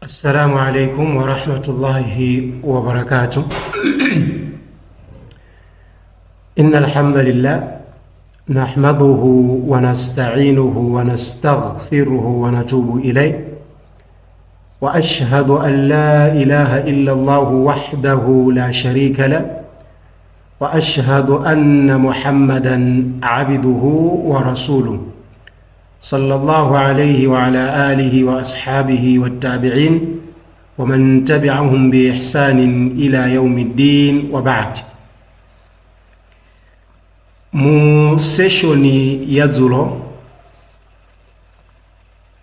السلام عليكم ورحمة الله وبركاته. إن الحمد لله نحمده ونستعينه ونستغفره ونتوب إليه، وأشهد أن لا إله إلا الله وحده لا شريك له، وأشهد أن محمدا عبده ورسوله صلى الله عليه وعلى آله وأصحابه والتابعين ومن تبعهم بإحسان إلى يوم الدين وبعد. mu seshoni ya dzulo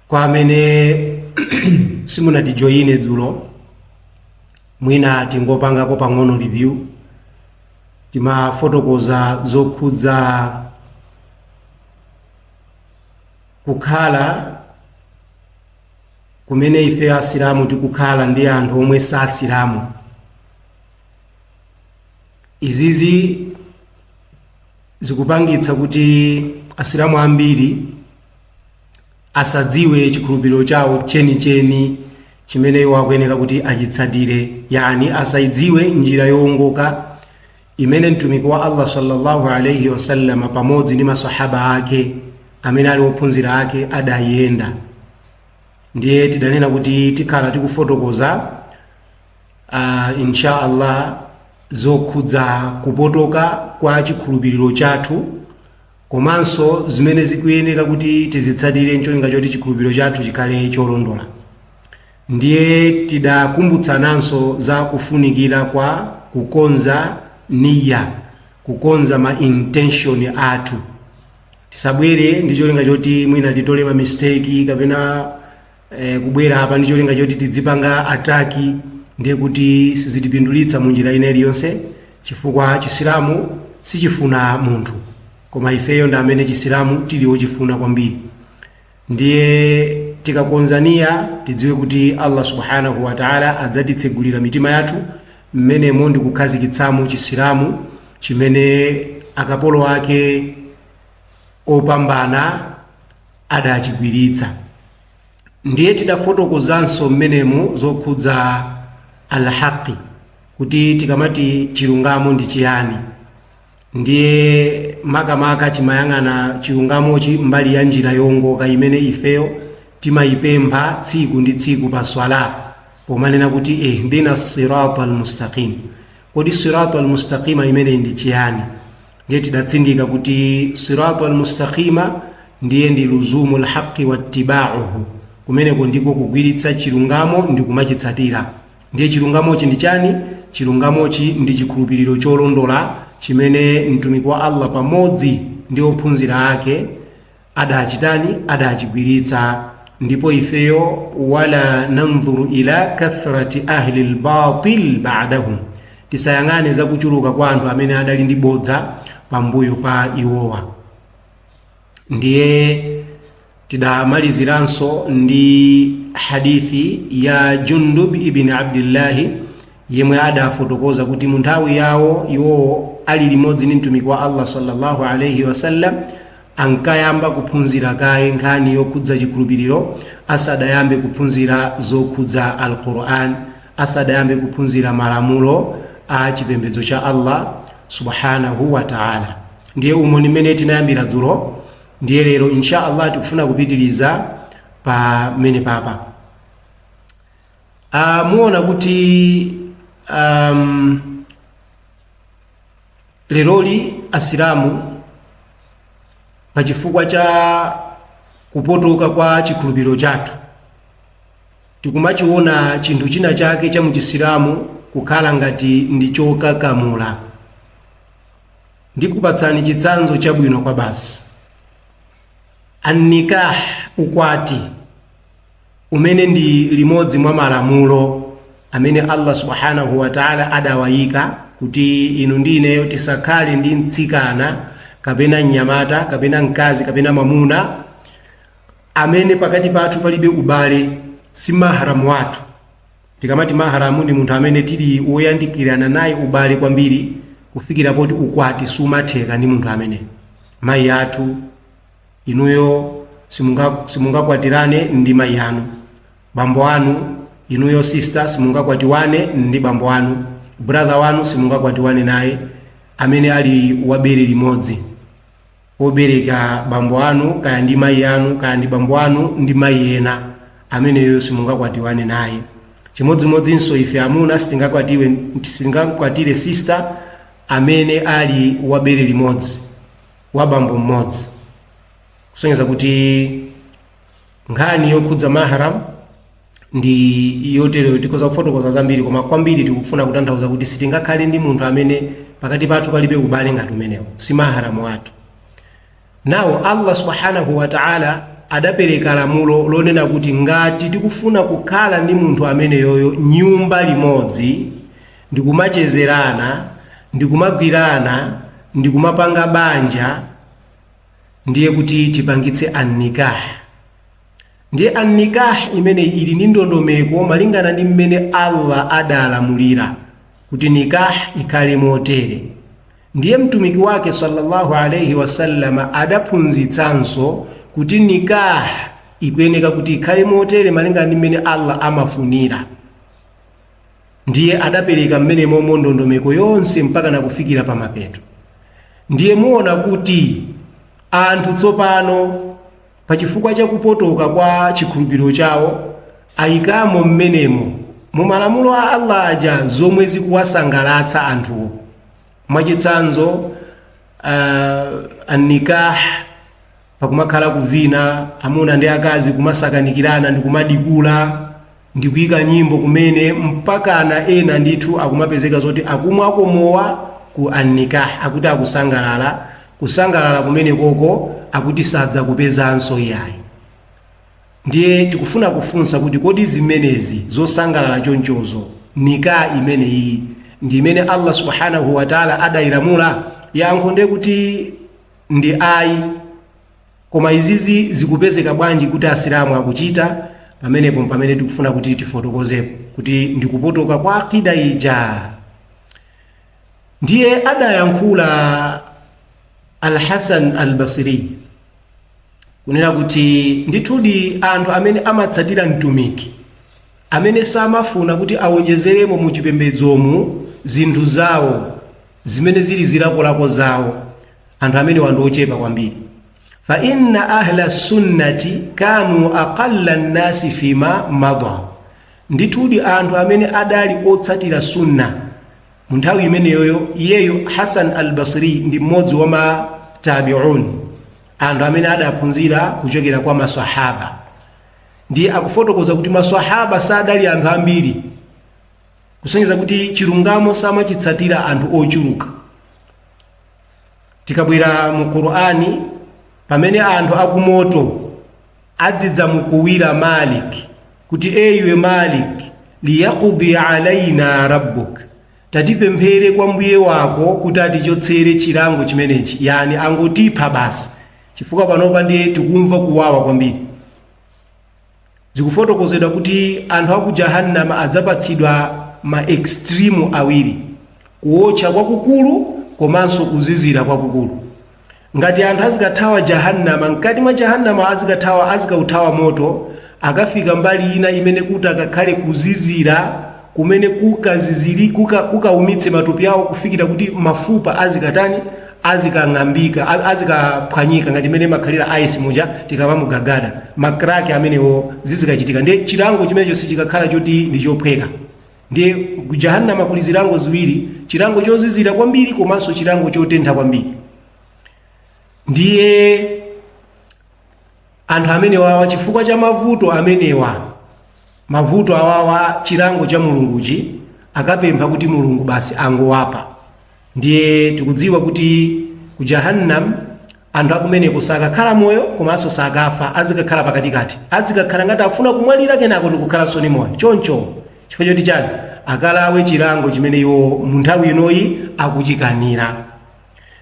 kwa amene simunatijoyine dzulo, mwina tingopangako pang'ono review, timafotokoza zokhudza kukhala kumene ife asilamu tikukhala ndi anthu omwe sa asilamu. Izizi zikupangitsa kuti asilamu ambiri asadziwe chikhulupiriro chawo chenicheni chimene iwo akuyenera kuti achitsatire, yani asaidziwe njira yowongoka imene mtumiki wa Allah sallallahu alaihi wasallam pamodzi ndi masahaba ake amene ali ophunzira ake adayenda. Ndiye tidanena kuti tikhala tikufotokoza insha Allah zokhudza kupotoka kwa chikhulupiriro chathu, komanso zimene zikuyenera kuti tizitsatire ncholinga choti chikhulupiriro chathu chikhale cholondola. Ndiye tidakumbutsananso za kufunikira kwa kukonza niya, kukonza ma intention athu. Tisabwere ndi cholinga choti mwina titole ma mistake kapena kubwera apa ndi cholinga choti tidzipanga ataki, ndiye kuti sizitipindulitsa mu njira ina iliyonse, chifukwa chisilamu sichifuna munthu, koma ifeyo ndi amene chisilamu tiliwo chifuna kwambiri. Ndiye tikakonzaniya tidziwe kuti Allah subhanahu wa ta'ala adzatitsegulira mitima yathu mmenemo ndi kukhazikitsamo chisilamu chimene akapolo ake opambana adachigwiritsa. Ndiye tidafotokozanso mmenemu zokhudza alhaqi, kuti tikamati chilungamo ndi chiyani. Ndiye makamaka chimayang'ana chilungamochi mbali ya njira yowongoka imene ifeyo timayipempha tsiku ndi tsiku pa swala, pomanena kuti ihdina sirata almustaqim. Kodi sirata almustaqima imene ndi chiyani? Ndiye tidatsindika kuti sirata almustaqima ndiye ndi luzumu alhaqi wattiba'uhu, kumeneko ndiko kugwiritsa chilungamo ndi kumachitsatira. Ndiye chilungamochi ndi chani? Chilungamochi ndi chikhulupiriro cholondola chimene mtumiki wa Allah pamodzi ndi ophunzira ake adachitani, adachigwiritsa. Ndipo ifeyo wala nanzuru ila kathrati ahli albatil ba'dahum, tisayang'ane za kuchuluka kwa anthu amene adali ndi bodza pambuyo pa iwowa. Ndiye tidamaliziranso ndi hadithi ya Jundub ibn Abdillahi yemwe adafotokoza kuti mu nthawi yawo iwowo ali limodzi ndi mtumiki wa Allah sallallahu alaihi wasallam ankayamba kuphunzira kaye nkhani yokhudza chikhulupiriro, asadayambe kuphunzira zokhudza al-Qur'an, asadayambe kuphunzira malamulo a chipembedzo cha Allah subhanahu wa ta'ala. Ndiye umo nimene tinayambira dzulo. Ndiye lero insha Allah tikufuna kupitiliza pa mene papa. Muona kuti leroli asilamu pachifukwa cha kupotoka kwa chikhulupiriro chathu tikumachiona chinthu china chake cha muchisilamu kukhala ngati ndi chokakamula. Ndikupatsani chitsanzo chabwino kwa basi. An-nikah, ukwati, umene ndi limodzi mwa malamulo amene Allah subhanahu wa ta'ala adawayika kuti inu ndi ineyo tisakhale ndi mtsikana kapena mnyamata kapena mkazi kapena mamuna amene pakati pathu palibe ubale, si maharamu wathu. Tikamati maharamu ndi munthu amene tili woyandikirana naye ubale kwambiri kufikira poti ukwati sumatheka ndi munthu amene. Mayi athu, inuyo simungakwatirane ndi mayi anu, bambo anu inuyo sister simungakwatiwane ndi bambo wanu, brother wanu simungakwatiwane naye amene ali wabere limodzi, obereka bambo wanu kaya ndi mayi anu kaya ndi bambo wanu ndi mayi ena, ameneyo simungakwatiwane naye. Chimodzimodzinso ife amuna sitingakwatire sister amene ali wabere limodzi, wa bambo mmodzi, kusonyeza kuti nkhani yokhudza mahram ndi yotereyo tikoza kufotokoza zambiri, koma kwambiri tikufuna kutanthauza kuti sitingakhale ndi munthu amene pakati pathu palibe ubale ngati umenewo, si maharamu wathu. Nawo Allah subhanahu wa ta'ala adapereka lamulo lonena kuti ngati tikufuna kukhala ndi munthu ameneyoyo nyumba limodzi, ndikumachezerana, ndikumagwirana, ndikumapanga banja, ndiye kuti tipangitse an-nikah. Ndiye an-nikah imene ili ndi ndondomeko malingana ndi mmene Allah adalamulira kuti nikah ikhale motere. Ndiye mtumiki wake sallallahu alayhi wasallam adaphunzitsanso kuti nikah ikuyeneka kuti ikhale motere malingana ndi mmene Allah amafunira. Ndiye adapereka mmene momwe ndondomeko yonse mpaka nakufikira pa mapeto. Ndiye muona kuti anthu tsopano pachifukwa cha kupotoka kwa chikhulupiriro chawo ayikamo mmenemo mu malamulo a Allah aja zomwe zikuwasangalatsa anthuwo. Mwachitsanzo an-nikah pakumakhala kuvina, amuna ndi akazi kumasakanikirana ndi kumadikula ndi kuyika nyimbo kumene mpakana ena ndithu akumapezeka zoti akumwakomowa ku an-nikah, akuti akusangalala, kusangalala kumene koko akuti sadza kupezanso iyayi. Ndiye tikufuna kufunsa kuti kodi zimenezi zosangalala chonchozo, nikah imene iyi ndi imene Allah subhanahu wa ta'ala adayilamula? Yankho ndiye kuti ndi ayi. Koma izizi zikupezeka bwanji kuti asilamu akuchita? Pamenepo pamene tikufuna kuti tifotokozepo kuti ndikupotoka kwa akida ija. Ndiye adayankhula Al-Hasan al-Basri kunena kuti ndithudi anthu amene amatsatira mtumiki, amene samafuna kuti awonjezeremo mu chipembedzomu zinthu zawo zimene zili zilakolako zawo, anthu amene wandochepa kwambiri. Fa inna ahla sunnati kanu aqalla an-nasi fima madha. Ndithudi anthu amene adali otsatira sunna mu nthawi imeneyoyo, iyeyo Hasan al-Basri ndi mmodzi wa matabi'un, anthu amene adaphunzira kuchokera kwa maswahaba. Ndiye akufotokoza kuti maswahaba sadali anthu ambiri, kusonyeza kuti chilungamo samachitsatira anthu ochuluka. Tikabwera mu Qur'ani, pamene anthu akumoto adzidza mukuwira Malik kuti eyiwe Malik liyaqdi alaina rabbuk, tatipemphere kwa mbuye wako kuti atichotsere chilango chimenechi, yani angotipha basi, chifukwa panopa ndiye tikumva kuwawa kwambiri. Zikufotokozedwa kuti anthu aku jahannama adzapatsidwa ma extreme awiri, kuotcha kwakukulu komanso kuzizira kwakukulu. Ngati anthu azikathawa jahannama, mkati mwa jahannama azikauthawa moto, akafika mbali ina imene kuti akakhale kuzizira kumene kukaumitse matupi awo kufikira kuti mafupa azikang'ambika, azikaphwanyika ngati imene makhalira ice muja tikamamugagada, makraki amenewo zizikachitika. Ndiye chilango chimenecho sichikakhala choti ndi chophweka. Ndiye ku jahannama kuli zilango ziwiri, chilango chozizira kwambiri komanso chilango chotentha kwambiri. Ndiye anthu amenewa chifukwa cha mavuto amenewa, mavuto awawa chilango cha mulunguchi, akapempha kuti mulungu basi angowapa. Ndiye tikudziwa kuti ku jahannam anthu akumeneko sakakhala moyo komanso sakafa, azikakhala pakatikati, azikakhala ngati afuna kumwalira kenako ndikukhalanso ni moyo choncho. Chifukwa choti chani? Akalawe chilango chimene iwo mu nthawi inoyi akuchikanira.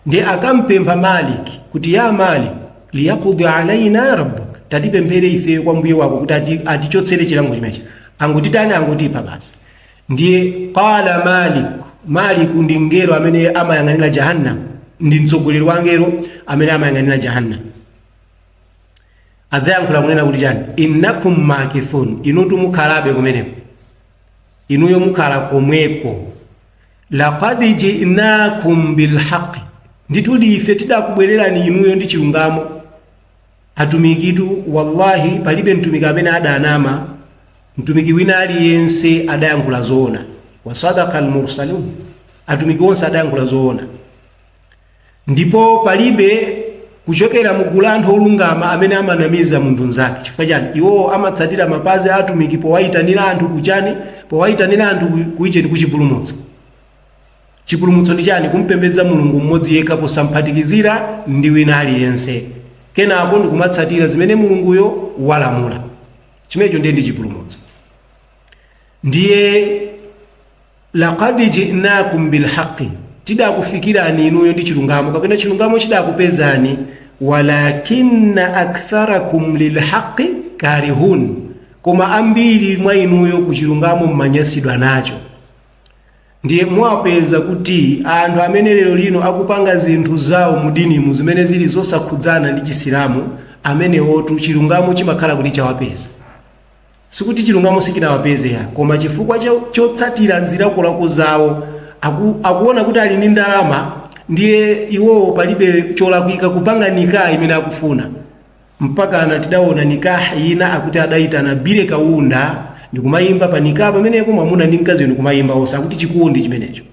Ndiye akampempha Malik kuti ya Malik liyaqdi alaina rabbuk, tatipemphere ife kwa mbuye wako kuti atichotsere chilango chimenechi. Angotitani? Angotipa basi. Ndiye qala Malik ndi ngelo amene amayang'anira jahannam, ndi mtsogoleri wa ngelo amene amayang'anira jahannam. Adzayankhula kunena kuti chani? Innakum makithun, inutu mukhalabe kumeneko. inuyo mukhala komweko. Laqad ji'nakum bilhaqqi, nditudi ife tidakubwererani inuyo ndi chilungamo. Atumikitu wallahi palibe mtumiki amene adanama, mtumiki wina aliyense adayankhula zoona. Wa sadaqa almursalun, atumiki onse adayankhula zoona. Ndipo palibe kuchokera mugulu anthu olungama amene amanamiza munthu nzake. Chifukwa chani? Iwo amatsatira mapazi atumiki powayitanira anthu kuchani, powayitanira anthu kuicheni kuchipulumutso. Chipulumutso ndi chani? Kumpembedza Mulungu mmodzi yekha posamphatikizira ndi wina aliyense. Kenako ndikumatsatira zimene Mulunguyo walamula. Chimenecho ndiye ndi chipulumutso. Ndiye laqad ji'nakum bilhaqqi, tidakufikirani inuyo ndi chilungamo, kapena chilungamo chidakupezani. Walakinna aktharakum lilhaqqi karihun, koma ambiri mwa inuyo kuchilungamo mmanyasidwa nacho. Ndiye mwapeza kuti anthu amene lero lino akupanga zinthu zawo mudinimu zimene zili zosakhudzana ndi chisilamu, amenewotu chilungamo chimakhala kuti chawapeza. Sikuti chilungamo sikinawapeze ya, koma chifukwa chotsatira zilakolako zawo, akuona kuti ali ndi ndalama, ndiye iwo palibe cholakwika kupanga nikaha imene akufuna. Mpaka anatidaona nikaha ina akuti adayitana Bile Kaunda, ndikumayimba pa nikaha pamenepo mwamuna ndi mkazi ndikumayimba onse, akuti chikondi chimenecho.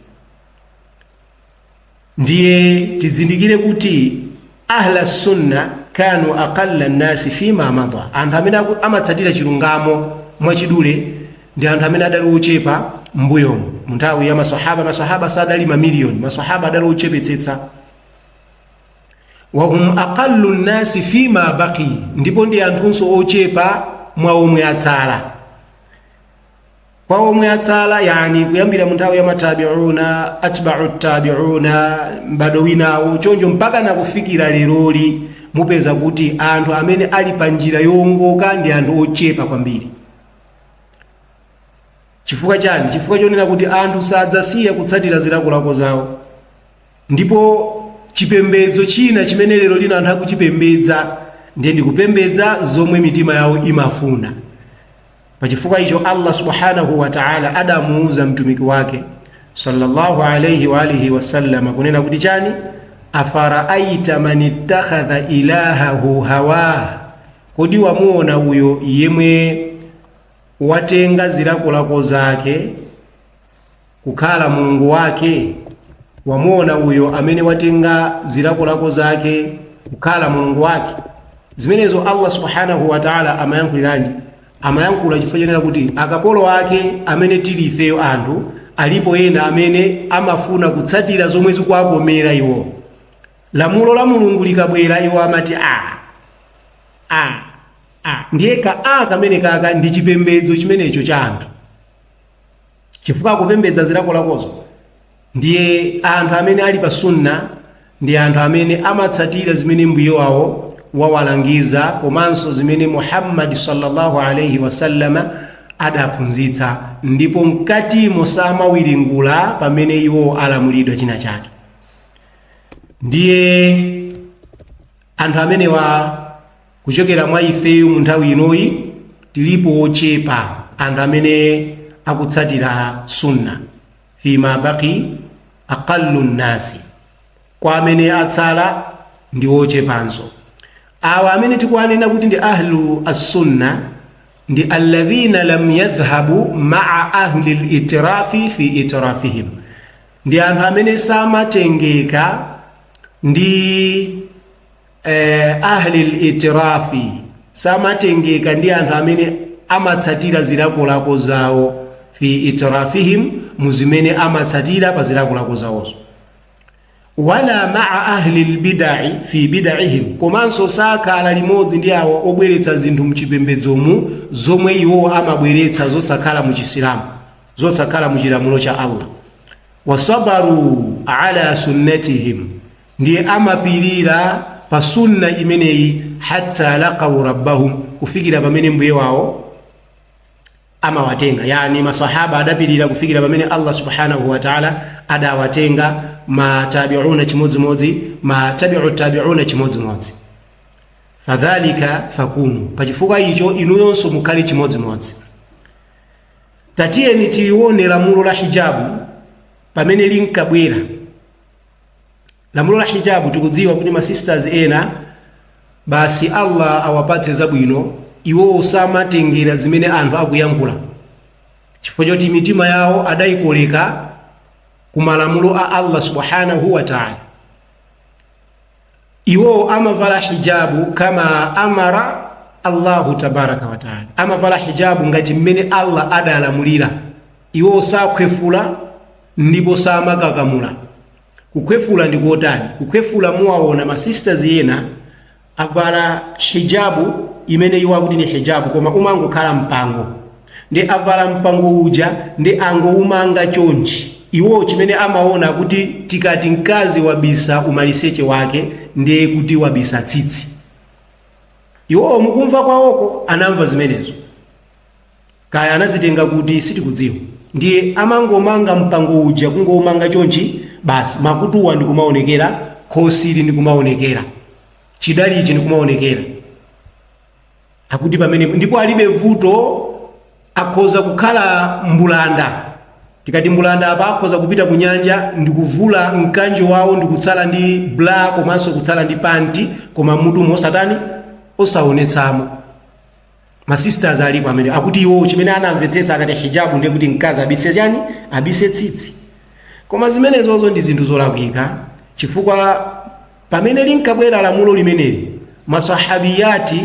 Ndiye tizindikire kuti ahla sunna kanu aqalla nnasi fima madha, anthu amene amatsatira chilungamo mwachidule ndi anthu amene adali ochepa mbuyomu. Munthawi ya masahaba sadali mamiliyoni, masahaba adali ochepetsetsa. Wa hum aqallu nnasi fima baqi, ndipo ndi anthunso ochepa mwa omwe atsala. Kwa omwe atsala yani kuyambira munthawi ya matabi'una, atba'u tabi'una, mbado winawo chonjo mpaka nakufikira leroli, mupeza kuti anthu amene ali pa njira yowongoka ndi anthu ochepa kwambiri. Chifukwa chani? Chifukwa chonena kuti anthu sadzasiya kutsatira zilakolako zawo. Ndipo chipembedzo china chimene lero lino anthu akuchipembedza ndiye ndikupembedza zomwe mitima yawo imafuna. Pachifukwa icho Allah subhanahu wa ta'ala adamuuza mtumiki wake sallallahu alayhi wa alihi wasallam kunena kuti chani? Afaraaita man ittakhadha ilahahu hawa, kodi wamuona uyo yemwe watenga zilakolako zake kukhala mulungu wake? Wamuona uyo amene watenga zilakolako zake kukhala mulungu wake? Zimenezo Allah subhanahu wa ta'ala amayankhulirani? Amayankhula chifukwa chonena kuti akapolo ake amene tili ifeyo anthu, alipo ena amene amafuna kutsatira zomwe zikuagomera iwo. Lamulo la Mulungu likabwera iwo amati ndiye kamene kaka ndi chipembedzo chimenecho cha anthu. Chifukwa akupembedza zilakolakozo. Ndiye anthu amene ali pa sunna ndi anthu amene amatsatira zimene mbuye wawo wawalangiza, komanso zimene Muhammad sallallahu alayhi wasallama adaphunzitsa, ndipo mkatimo samawiringula pamene iwo alamulidwa china chake. Ndiye anthu amene kuchokera mwa ifeyo munthawi inoyi tilipo ochepa anthu amene akutsatira sunna. Fima baqi aqallu nnasi, kwa amene atsala ndi ochepanso. Awa amene tikuwanena kuti ndi ahlu as-sunna ndi alladhina lam yadhhabu ma'a ahli al-itrafi fi itrafihim, ndi anthu amene samatengeka ndi ahli al-itrafi, samatengeka ndi anthu amene amatsatira zilakolako zawo fi itrafihim, muzimene amatsatira pa zilakolako zawozo. Wala ma'a ahli al-bid'i fi bid'ihim, komanso sakhala limodzi ndi awo obweretsa zinthu mchipembedzomu zomwe iwo amabweretsa zosakhala mu Chisilamu, zosakhala mu chilamulo cha Allah. Wasabaru ala sunnatihim, ndiye amapirira pa sunna imeneyi hatta laqaw rabbahum, kufikira pamene mbuye wawo amawatenga. Yani masahaba adapirira kufikira pamene Allah subhanahu wa ta'ala adawatenga, matabi'una chimodzimodzi, matabi'u tabi'una chimodzimodzi. Fadhalika fakunu, pachifukwa icho inuyonso mukhale chimodzimodzi. tatiyeni tione lamulo la hijabu pamene linkabwera. Lamulo la hijabu tikudziwa kuti ma sisters ena basi Allah awapatse zabwino, iwo samatengera zimene anthu akuyankhula, chifukwa choti mitima yawo adayikoleka ku malamulo a Allah subhanahu wa ta'ala. Iwo amavala hijabu kama amara Allahu tabaraka wa ta'ala, amavala hijabu ngati mmene Allah adalamulira. Iwo sakhwefula ndipo samakakamula. Kukhwefula ndi kotani? Kukhwefula muwaona ma sisters ena avala hijabu imene iwo akuti ni hijabu koma umangokhala mpango, ndi avala mpango uja ndi angoumanga chonchi. Iwo chimene amaona kuti tikati mkazi wabisa umaliseche wake ndiye kuti wabisa tsitsi. Iwo mukumva kwawoko anamva zimenezo, kaya anazitenga kuti sitikudziwa, ndiye amangomanga mpango uja kungoumanga chonchi basi, makutuwa ndikumaonekera, khosili ndikumaonekera, chidali ichi ndikumaonekera. Akuti pamene ndipo alibe vuto, akhoza kukhala mbulanda. Tikati mbulanda apa akhoza kupita kunyanja ndikuvula mkanjo wawo ndikutsala ndi bla komanso kutsala ndi panti, koma mutu mosatani osaonetsamo. Ma sisters alipo amene akuti iwo chimene anamvetsetsa akati hijabu ndiye kuti mkazi abise chani, abise tsitsi. Koma zimenezozo ndi zinthu zolakwika, chifukwa pamene linkabwera lamulo limeneli masahabiyati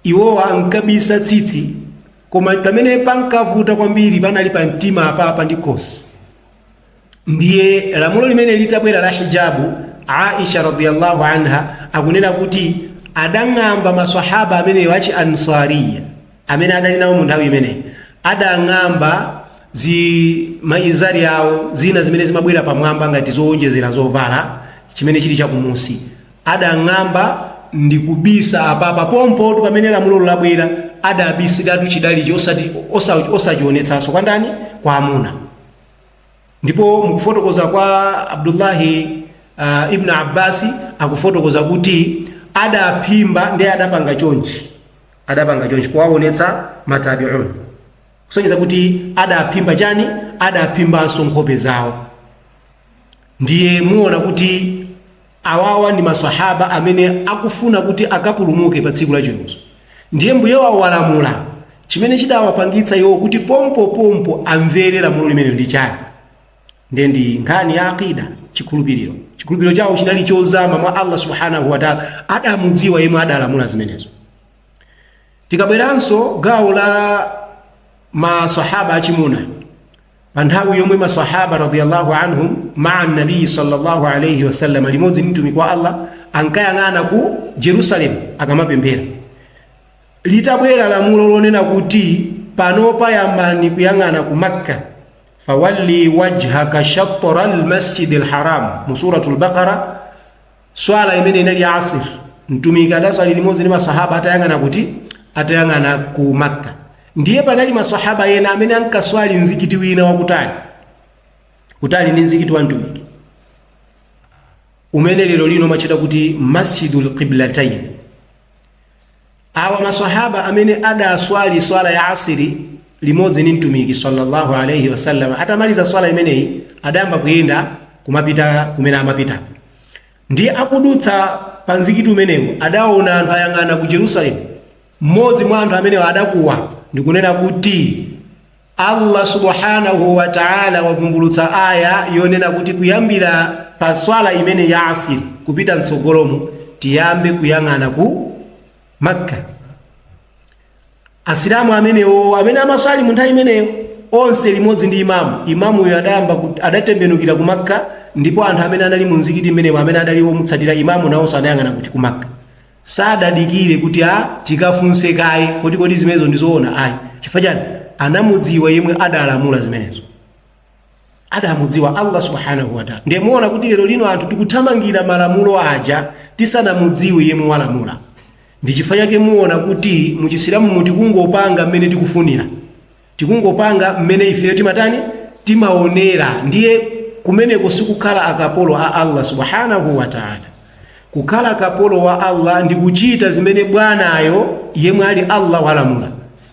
iwowa ankabisa tsitsi, koma pamene pankavuta kwambiri panali pa mtima apa ndi khosi. Ndiye lamulo limene litabwera la hijabu, Aisha radhiyallahu anha akunena kuti adang'amba maswahaba amene wachi ansariya amene adali nawo mu nthawi imene, adang'amba maizari yawo zina zimene zimabwera pamwamba ngati zoonjezera zovala chimene chili chakumusi, adang'amba ndi kubisa apapa pompo pamene lamulo labwera, adabisikatu chidali osachionetsanso kwa ndani, kwa amuna. Ndipo mukufotokoza kwa Abdullahi ibn Abbasi akufotokoza kuti adaphimba ndi adapanga chonchi kuwaonetsa matabi'un, kusonyeza kuti adaphimba chani, adaphimbanso nkhope zawo. Ndiye muona kuti awawa ndi maswahaba amene akufuna kuti akapulumuke pa tsiku la chiweruzo. Ndiye mbuye wawo walamula chimene chidawapangitsa iwo kuti pompo amvere lamulo limene ndi chani, ndiye ndi nkhani ya aqida, chikhulupiriro chawo chinali chozama mwa Allah subhanahu wa ta'ala, adamudziwa yemwe adalamula zimenezo. Tikabweranso gawo la maswahaba achimuna, pa nthawi yomwe maswahaba radhiyallahu anhum ma'a nabii sallallahu alayhi wasallam limodzi ndi mtumiki wa Allah ankayang'ana ku Jerusalem akamapemphera. Litabwera lamulo lonena kuti panopa yambani kuyang'ana ku Makka, fawalli wajhaka shatra al-masjidil haram, mu suratul Baqara, swala imene inali ya asr, mtumiki adaswali limodzi ndi maswahaba atayang'ana kuti atayang'ana ku Makka. Ndiye panali maswahaba ena amene ankaswali mzikiti wina wakutali ndi mzikiti wa mtumiki umene lero lino machita kuti masjidul qiblatayn. Awa maswahaba amene adaswali swala ya asiri limodzi ndi mtumiki sallallahu alayhi wasallam, atamaliza swala imeneyi adayamba kuyenda kumapita kumene amapita. Ndiye akudutsa pa mzikiti umenewu adaona anthu ayang'ana ku Jerusalem. Mmodzi mwa anthu amene adakuwa ndikunena kuti Allah subhanahu wa ta'ala wavumbulutsa aya yonena kuti kuyambira pa swala imene ya asiri kupita mtsogolomo tiyambe kuyang'ana ku Makka. Asilamu amenewo amene amaswali mu nthawi imeneyo onse limodzi ndi imamuyo adatembenukira ku Makka, ndipo anthu amene anali mu mzikiti mmenewo amene adaliwo mutsatira imamu nawonso adayang'ana kuti ku Makka. Sadadikire kuti tikafunse kaye kodi zimenezo ndizoona ayi, chifukwa chani anamudziwa yemwe adalamula zimenezo, adamudziwa Allah subhanahu wa ta'ala. Ndiye muona kuti lero lino anthu tikuthamangira malamulo aja tisanamudziwe yemwe walamula. Ndi chifukwa chake muona kuti mu Chisilamu muti kungopanga mmene tikufunira, tikungopanga mmene ifeyo timatani timaonera. Ndiye kumeneko sikukhala akapolo a Allah subhanahu wa ta'ala. Kukhala akapolo wa Allah ndi kuchita zimene bwanayo yemwe ali Allah walamula.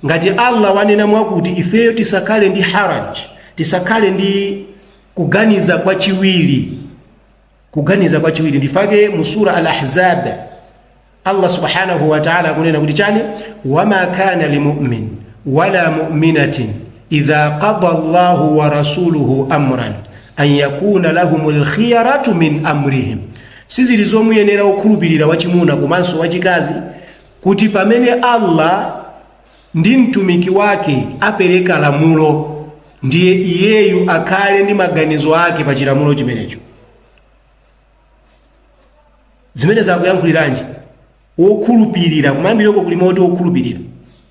ngati Allah wanena mwakuti ifeyo tisakhale ndi haraj, tisakhale ndi kuganiza kwa chiwiri, ndifake mu sura al-Ahzab Allah subhanahu wa ta'ala kunena kuti chani, wama kana limu'min wala mu'minatin idha qada Allahu wa rasuluhu amran an yakuna lahumul khiyaratu min amrihim. Sizili zomuyenera okhulupirira wachimuna komanso wachikazi kuti pamene Allah ndi mtumiki wake apereka lamulo, ndiye iyeyu akhale ndi maganizo ake pa chilamulo chimenecho. Zimene zakuyankhuliranji wokhulupirira, kumayambireko kuli moti wokhulupirira.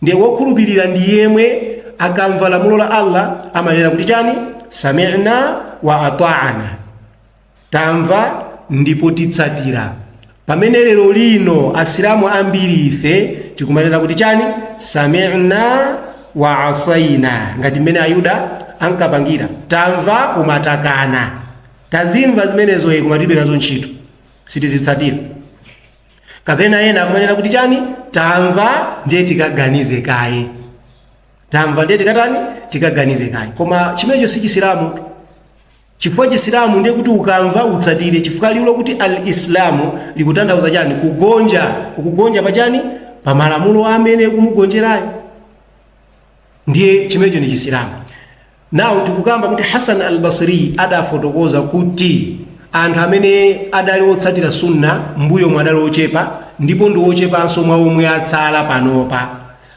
Ndiye wokhulupirira ndi yemwe akamva lamulo la Allah amanena kuti chani, sami'na wa ata'na, tamva ndipo titsatira. Pamene lero lino asilamu ambiri ife tikumanena kuti chani, sami'na wa asaina, ngati mmene Ayuda ankapangira, tamva koma takana. Tazimva zimenezo koma tilibe nazo ntchito, sitizitsatira. Kapena ena akumanena kuti chani, tamva ndiye tikaganize kaye, tamva ndiye tikaganize kaye. Koma chimenecho si chisilamu. Chifukwa chisilamu ndiye kuti ukamva utsatire, chifukwa liulo kuti al-islamu likutanthauza chani, kugonja pa chani, pa malamulo amene kumugonjerayo. Ndiye chimenecho ni chisilamu. Now tikukamba kuti Hasan al-Basri adafotokoza kuti anthu amene adali otsatira sunna mbuyo mwadali ochepa, ndipo ndi ochepanso mwa omwe atsala panopa.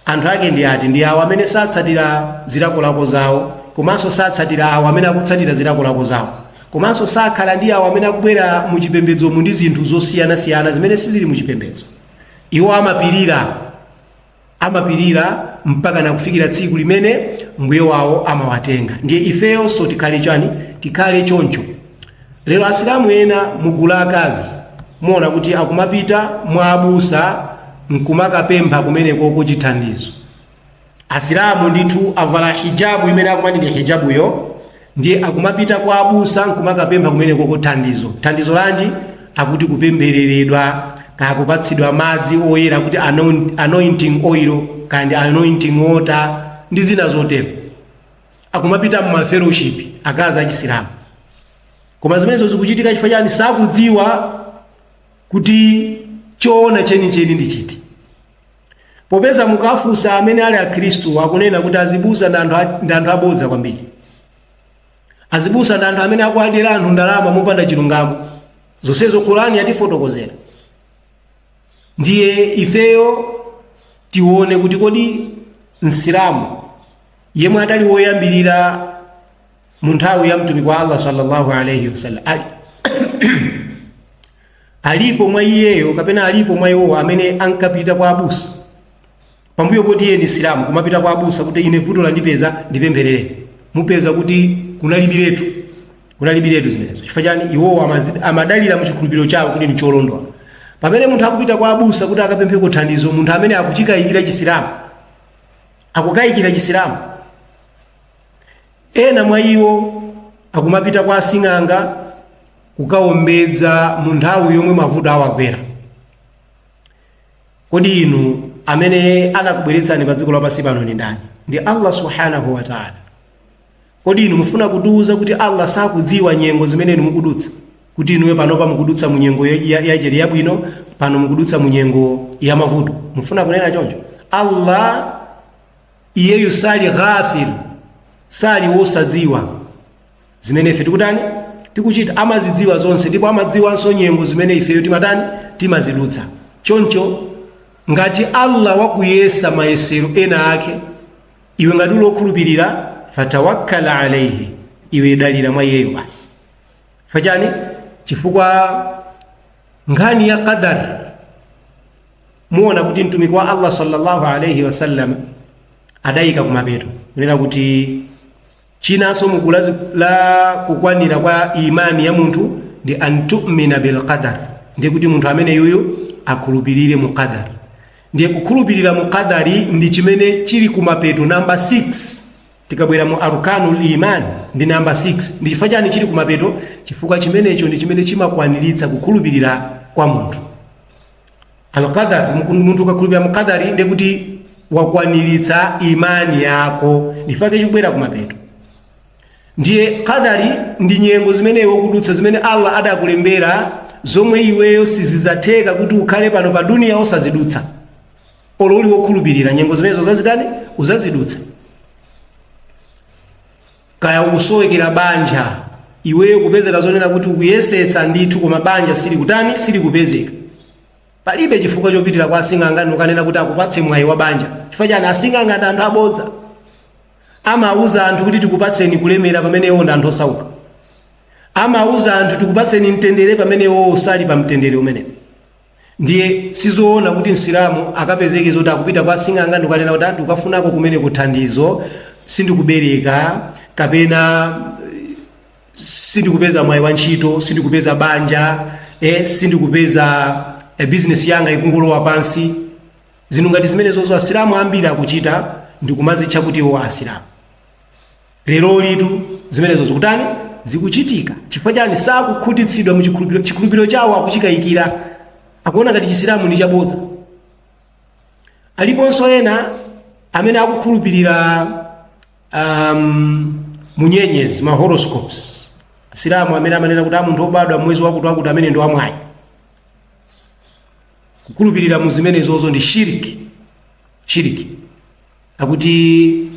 Anthu ake ndi ati, ndi awo amene satsatira zilakolako zawo, komanso satsatira awo amene akutsatira zilakolako zawo, komanso sakhala ndi awo amene akubwera mu chipembedzo mu ndi zinthu zosiyanasiyana zimene sizili mu chipembedzo. Iwo amapirira mpaka nakufikira tsiku limene mbuye wawo amawatenga. Ndiye ifeyo so tikhale chani, tikhale choncho. Lero asilamu ena mugula akazi muona kuti akumapita mwa abusa nkumakapempha kumeneko kuchithandizo. Asilamu ndithu avala hijabu imene akumanira hijabuyo, ndiye akumapita kwa abusa nkumakapempha kumeneko kuthandizo. Thandizo lanji akuti kupembereredwa, kaya kupatsidwa madzi oyera kuti anointing oil kandi anointing water ndi zina zotero. Akumapita mu fellowship akazi achisilamu. Koma zimenezo zikuchitika chifukwa chani? Sakudziwa kuti choona chenicheni ndi chiti. Popeza mukafusa amene ali akhristu akunena kuti azibusa ndi anthu abodza kwambiri, azibusa ndi anthu amene akuadira anthu ndalama mopanda chilungamo. Zonsezo Qur'ani yatifotokozera. Ndiye ifeyo tione kuti kodi msilamu yemwe adali woyambirira mu nthawi ya mtumiki wa Allah sallallahu alayhi wasallam alipo mwa iyeyo kapena alipo mwa iwo amene ankapita kwa abusa pambuyo poti iye ndi Islamu, kumapita kwa abusa kuti ine vuto landipeza ndipempherere, mupeza kuti kunalibiretu zimenezo. Chifukwa chani? Iwo amadalira mu chikhulupiriro chawo kuti ndi cholondola. Pamene munthu akupita kwa abusa kuti akapemphe kuthandizo, munthu amene akuchikayikira chisilamu, akukayikira chisilamu. Ena mwa iwo akumapita kwa asing'anga kukaombedza mu nthawi yomwe mavuto awagwera. Kodi inu amene anakubweretsani pa dziko lapansi pano ndi ndani? Ndi Allah subhanahu wa ta'ala. Kodi inu mufuna kuduza kuti Allah sakudziwa nyengo zimene inu mukudutsa? Kuti inuwe panopa mukudutsa mu nyengo yacheri yabwino, pano mukudutsa mu nyengo ya mavuto. Mufuna kunena choncho? Allah iyeyu sali ghafir, sali wosadziwa zimene ife tikutani tikuchita. Amazidziwa zonse, ndipo amadziwanso nyengo zimene ifeyo timazidutsa. Choncho ngati Allah wakuyesa mayesero ena ake, iwe ngati ulokhulupirira, fatawakkal alayhi, iwe dalira mwa iyeyo basi. Fachani? Chifukwa ngani ya qadar muona kuti mtumiki wa Allah sallallahu alayhi wasallam adayika kumapeto kunena kuti chinanso mugulazi la kukwanira kwa imani ya munthu ndi antu'mina bil qadar, ndiye kuti munthu amene yuyu akhulupirire mu qadar. Ndiye kukhulupirira mu qadari ndi chimene chili kumapeto namba 6. Tikabwera mu arkanul iman ndi namba 6. Ndi chifukwa chani chili kumapeto? Chifukwa chimenecho ndi chimene chimakwaniritsa kukhulupirira kwa munthu. Al-qadar, munthu kakhulupirira mu qadari ndiye kuti wakwaniritsa imani yako. Ndifake chikubwera kumapeto. Ndiye kadari ndi nyengo zimene iwe kudutsa, zimene Allah adakulembera, zomwe iweyo sizizatheka kuti ukhale pano pa dunia osazidutsa. Olo uli wokhulupirira nyengo zimenezo uzazitani? Uzazidutsa. Kaya ukusowekera banja, iweyo kupezeka zonena kuti ukuyesetsa ndithu koma banja sili kutani? Sili kupezeka. Palibe chifukwa chopitira kwa asing'anga ukanena kuti akupatse mwayi wa banja. Chifukwa chani? Asing'anga ndi anthu abodza. Amauza anthu kuti tikupatseni kulemera pamene iwo ndi anthu osauka. Amauza anthu tikupatseni mtendere pamene iwo usali pa mtendere umenewo. Ndiye sizoona kuti Msilamu akapezeke zoti akupita kwa asing'anga ukanena kuti anthu ukafunako kumene kuthandizo, sindikubereka kapena sindikupeza mwayi wa ntchito, sindikupeza banja, sindikupeza business yanga ikungolowa pansi. Zinthu ngati zimenezo Asilamu ambiri akuchita ndikumazitcha kuti iwo Asilamu. Lero litu zimenezo zikutani? Zikuchitika. Chifukwa chani? Sakukhutitsidwa mu chikhulupiriro chawo, akuchikayikira, akuona ngati Chisilamu ndi chabodza. Aliponso ena amene akukhulupirira munyenyezi, ma horoscopes. Asilamu amene amanena kuti munthu obadwa mwezi wakuti amene ndi wamwayi. Kukhulupirira mu zimenezozo ndi shiriki. Akuti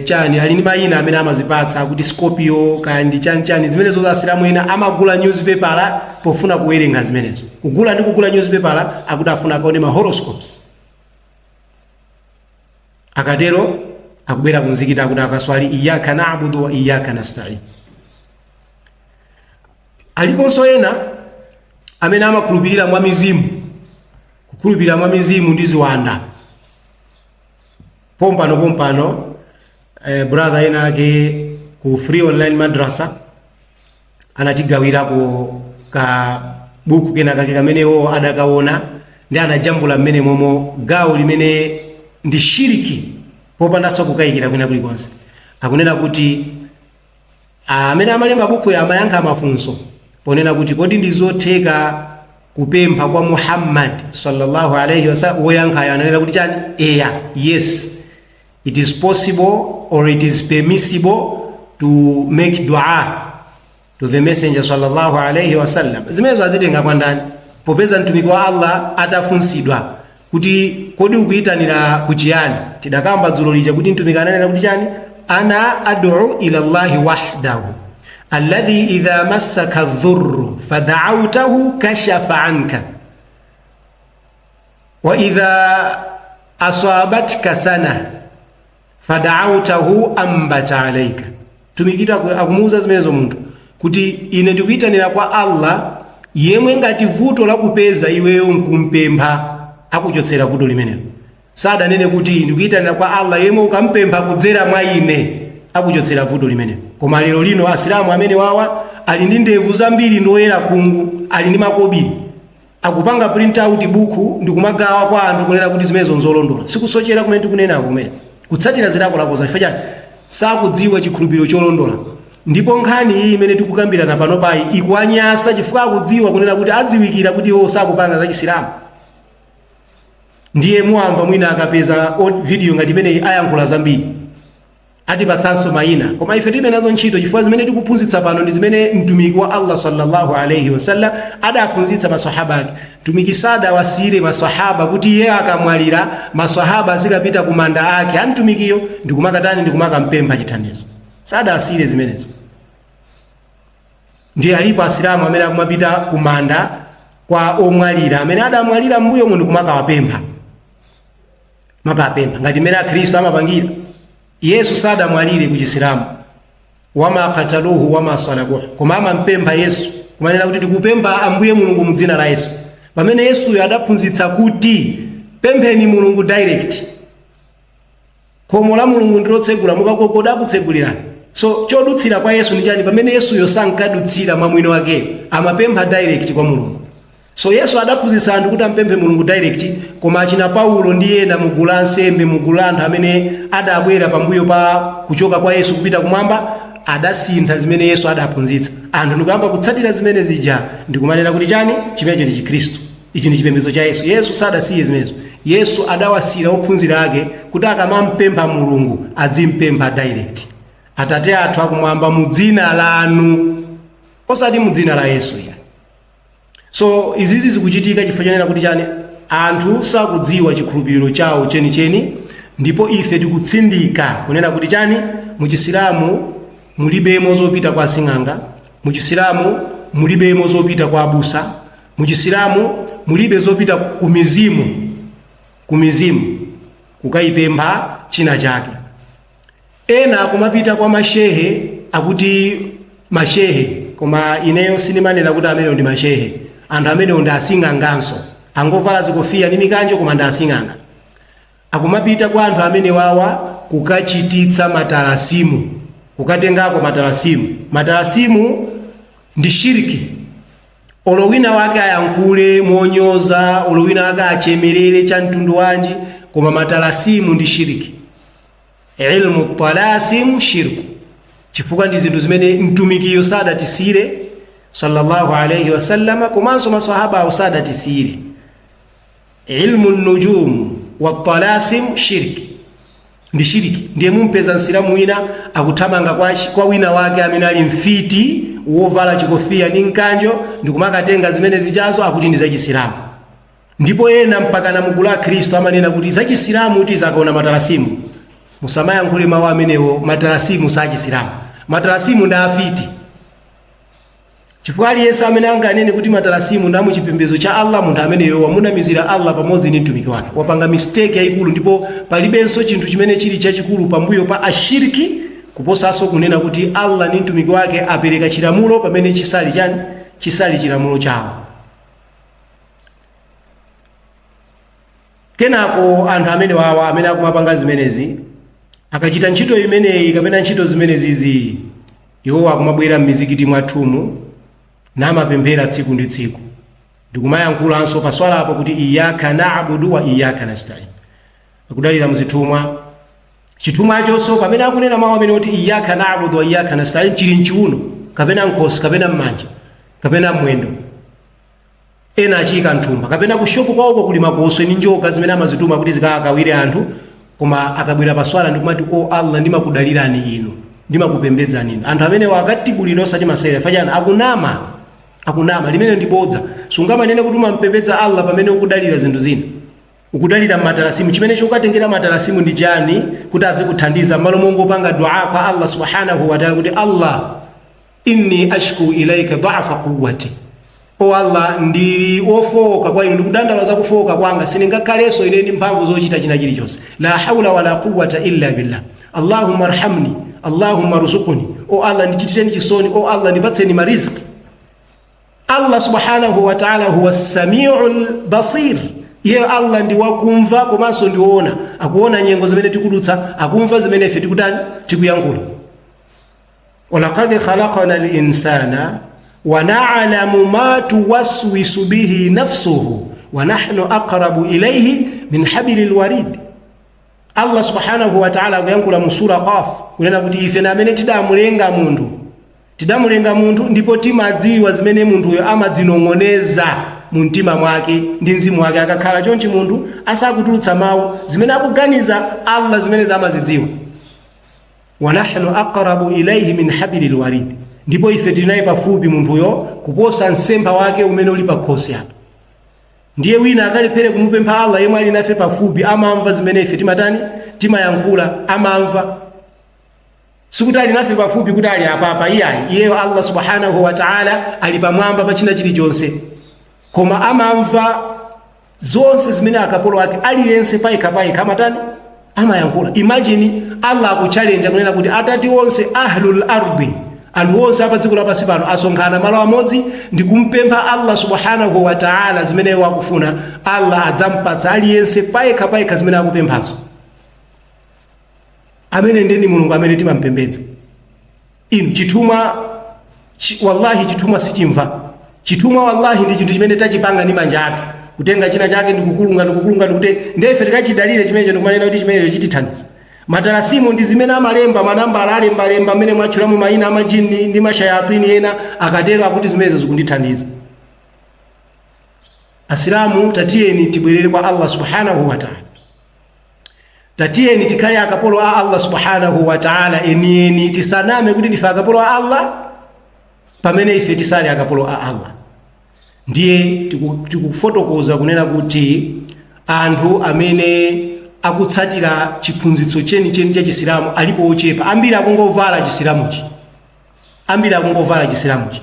chani ali ndi mayina amene amazipatsa, akuti Scorpio kandi chani zimenezo Asilamu ena amagula newspaper pofuna kuwerenga zimenezo. Kugula ndi kugula newspaper akuti afuna akaone ma horoscopes. Akatero akubwera kumzikiti akuti akaswali iyyaka na'budu wa iyyaka nasta'in. Aliponso ena amene amakhulupirira mwa mizimu. Kukhulupirira mwa mizimu ndi ziwanda. Pompano brother ena ake ku free online madrasa anatigawirako ka buku kena kake kamenewo adakaona ndi anajambula mmene momo gawo limene ndi shiriki popandanso kukayikira kwina kulikonse. Akunena kuti amene amalemba buku ya amayankha mafunso ponena kuti kodi ndizotheka kupempha kwa Muhammad sallallahu alayhi wasallam. Woyankhayo ananena kuti chani? Yes, it is possible or it is permissible to make dua to the messenger sallallahu alayhi wasallam. Zimenezo azitenga kwa ndani? Popeza mtumiki wa Allah atafunsidwa kuti kodi ukuyitanira kuchiyani, tidakamba dzulo lija kuti mtumiki ananena kuti chani? Ana ad'u ila Allahi wahdahu alladhi idha massaka dhurru fada'awtahu kashafa anka wa idha asabatka sana fada'awtahu ambata alayka. Tumikira akumuuza zimenezo munthu kuti ine ndikuyitanira kwa Allah yemwe ngati vuto lakupeza iweyo nkumpempha akuchotsera vuto limenelo. Sadanene kuti ndikuyitanira kwa Allah yemwe ukampempha kudzera mwa ine akuchotsera vuto limenelo. Koma lero lino Asilamu amene wawa ali ndi ndevu zambiri ndoyera kungu, ali ndi makobiri, akupanga print out buku ndikumagawa kwa anthu kunena kuti zimenezo nzolondola. Sikusochera kumene tikunena kumene kutsatira zilakolako za chifukwa chani? Sakudziwa chikhulupiriro cholondola. Ndipo nkhani iyi imene tikukambirana pano payi ikuanyasa chifukwa akudziwa kunena kuti adziwikira kuti iwo sakupanga za Chisilamu. Ndiye muamva mwina akapeza video ngati imeneyi ayankhula zambiri, atipatsanso mayina. Koma ife tilibe nazo ntchito chifukwa zimene tikuphunzitsa pano ndi zimene mtumiki wa Allah sallallahu alayhi wasallam adaphunzitsa maswahaba ake. Mtumiki sada wasire maswahaba kuti iye akamwalira maswahaba azikapita ku manda ake antumikiyo ndikumakatani ndikumampempha chithandizo. Sada asire zimenezo. Ndiye alipo Asilamu amene akumapita ku manda kwa omwalira amene adamwalira mbuyo mundu kumakawapempha. Makapempha ngati mera Kristo amapangira. Yesu sada mwalire ku Chisilamu. Wama qataluhu wama salabuhu. Koma amampempha Yesu. Kumanena kuti tikupempha ambuye Mulungu mu dzina la Yesu. Pamene Yesu adaphunzitsa kuti pempheni Mulungu direct. Khomo la Mulungu ndilotsegula mukakokoda kutsegulirani. So chodutsira kwa Yesu ndi chani? Pamene Yesu yosankadutsira mwamwino wake amapempha direct kwa Mulungu. So Yesu adaphunzitsa anthu kuti ampemphe Mulungu direct, koma achina Paulo ndiye na mugula nsembe mugula anthu amene adabwera pambuyo pa kuchoka kwa Yesu kupita kumwamba adasintha zimene Yesu adaphunzitsa. Anthu ndikuyamba kutsatira zimene zija ndikumanena kuti chani? Chimenecho ndi Chikristo. ichi ndi chipembedzo cha Yesu. Yesu sadasiye zimenezo. Yesu adawasira ophunzira ake kuti akamampempha Mulungu adzimpempha direct. Atate athu akumwamba mu dzina lanu, osati mu dzina la Yesu ya. So izizi zikuchitika chifukwa chanena kuti chani anthu sakudziwa chikhulupiriro chawo chenicheni, ndipo ife tikutsindika kunena kuti chani mu Chisilamu mulibemo zopita kwa sing'anga, mu Chisilamu mulibemo zopita kwa abusa, mu Chisilamu mulibe zopita kumizimu kukayipempha china chake. Ena kumapita kwa mashehe akuti mashehe, koma ineyo sinimanena kuti amene ndi mashehe. Anthu amene ndi asing'anganso, angovala zikofia ndi mikanjo koma ndi asing'anga. Akumapita kwa anthu amene wawa kukachititsa matalasimu, kukatengako matalasimu. Matalasimu ndi shiriki. Olowina wake ayankhule monyoza, olowina wake achemerere cha mtundu wanji, koma matalasimu ndi shiriki. Ilmu talasim shirku. Chifukwa ndi zinthu zimene mtumikiyo sadatisire sallallahu alayhi wasallam, komanso maswahaba sadatisire. Ilmu nujum wa talasim shirki. Ndi shiriki. Ndiye mumpeza nsilamu wina akuthamanga kwa wina wake amene ali mfiti wovala chikofia ndi mkanjo ndikumakatenga zimene zijazo akuti ndi zachisilamu. Ndipo ena mpaka na mugulu la Khristu amanena kuti zachisilamu kuti zakaona matalasimu. Musamayankhule mawu amenewo, matalasimu sachisilamu. Matalasimu ndi afiti. Chifukwa aliyense amene anganene kuti matalasimu ndi muchipembedzo cha Allah, munthu ameneyo wamunamizira Allah pamodzi ndi mtumiki wake. Wapanga mistake yayikulu, ndipo palibenso chinthu chimene chili chachikulu pambuyo pa ashiriki kuposanso kunena kuti Allah ndi mtumiki wake apereka chilamulo pamene chisali chani, chisali chilamulo chawo. Kenako anthu amene wawa amene akumapanga zimenezi akachita ntchito imeneyi kapena ntchito zimenezizi, iwo akumabwera m'mizikiti mwathumu namapemphera tsiku ndi tsiku. Ndikumayankhulanso pa swala apo kuti iyyaka na'budu wa iyyaka nasta'in. Akudalira muzitumwa. Chitumwa chonso pamene akunena mawu amene kuti iyyaka na'budu wa iyyaka nasta'in chili mchiuno kapena nkosi kapena mmanja kapena mwendo. Ena achika nthumba kapena kushopu kwawoko kuli makoswe ndi njoka zimene amazituma kuti zikakawire anthu, koma akabwera pa swala ndikumati o Allah ndimakudalirani inu, ndimakupembedzani inu. Anthu amene wakatibulira osati masere fajana akunama limene ndibodza. Sungamanene kuti umampembedza Allah pamene ukudalira zinthu zina. Ukudalira matalasimu. Chimene chokatengera matalasimu ndi chani? Kuti azikuthandiza malo mongopanga dua kwa Allah subhanahu wa ta'ala kuti Allah inni ashku ilaika dha'fa quwwati. O Allah ndili ofoka kwa inu, ndikudandala za kufoka kwanga, siningakhalenso ine ndi mphamvu zochita china chilichonse. La hawla wala quwwata illa billah. Allahumma arhamni, Allahumma rzuqni. O Allah ndichiteni chisoni, o Allah ndipatseni mariziki. Allah subhanahu wa ta'ala huwa as-sami'ul basir. Ye Allah ndi wakumva komanso ndiona, akuona nyengo zimene tikudutsa, akumva zimene ife tikutani tikuyankhula. Walaqad khalaqna al-insana wa na'lamu ma tuwaswisu bihi nafsuhu wa nahnu aqrabu ilayhi min hablil warid. Allah subhanahu wa ta'ala akuyankhula mu sura Qaf kunena kuti ife na amene tidamulenga munthu ndipo timadziwa zimene munthuyo amadzinong'oneza mu mtima mwake ndi mzimu wake. Akakhala chonchi munthu asakutulutsa mawu zimene akuganiza Allah zimene zamazidziwa. Wa nahnu aqrabu ilayhi min hablil warid. Ndipo ife tinaye pafupi munthuyo kuposa nsempha wake umene uli pa khosi apo. Ndiye wina akalephere kumupempha Allah yemwe ali nafe pafupi amamva zimene ife timayankhula, amamva. Sikuti ali nafe pafupi kuti ali apapa iyayi. Iyeyo Allah subhanahu wa ta'ala ali pamwamba pa china chilichonse, koma amamva zonse zimene akapolo ake aliyense payekapayeka amayankhula. Imagine Allah akuchallenge kunena kuti atati onse ahlul ardi, anthu onse apa dziko lapansi pano asonkhana malo amodzi ndi kumpempha Allah subhanahu wa ta'ala zimene wakufuna, Allah adzampatsa aliyense payekapayeka zimene akupemphazo. Amene ndeni Mulungu amene timampembedza. Inu chitumwa wallahi chitumwa sichimva. Chitumwa wallahi ndi chinthu chimene tachipanga ndi manja athu. Kutenga china chake ndikukulunga ndikute ndefe tikachidalire chimenecho ndikumanena kuti chimenecho chitithandiza. Matalasimu ndi zimene amalemba manambala alembalemba amene mwatchulamu mayina amajini ndi mashayatini ena akatero akuti zimenezo zikundithandiza. Asilamu tatiyeni tibwerere kwa Allah subhanahu wa ta'ala, tatiyeni tikhale akapolo a Allah subhanahu wa ta'ala enieni, tisaname kuti ndife akapolo a Allah pamene ife tisali akapolo a Allah. Ndiye tikufotokoza kunena kuti anthu amene akutsatira chiphunzitso chenicheni cha chisilamu alipo ochepa. Ambiri akungovala chisilamuchi, ambiri akungovala chisilamuchi.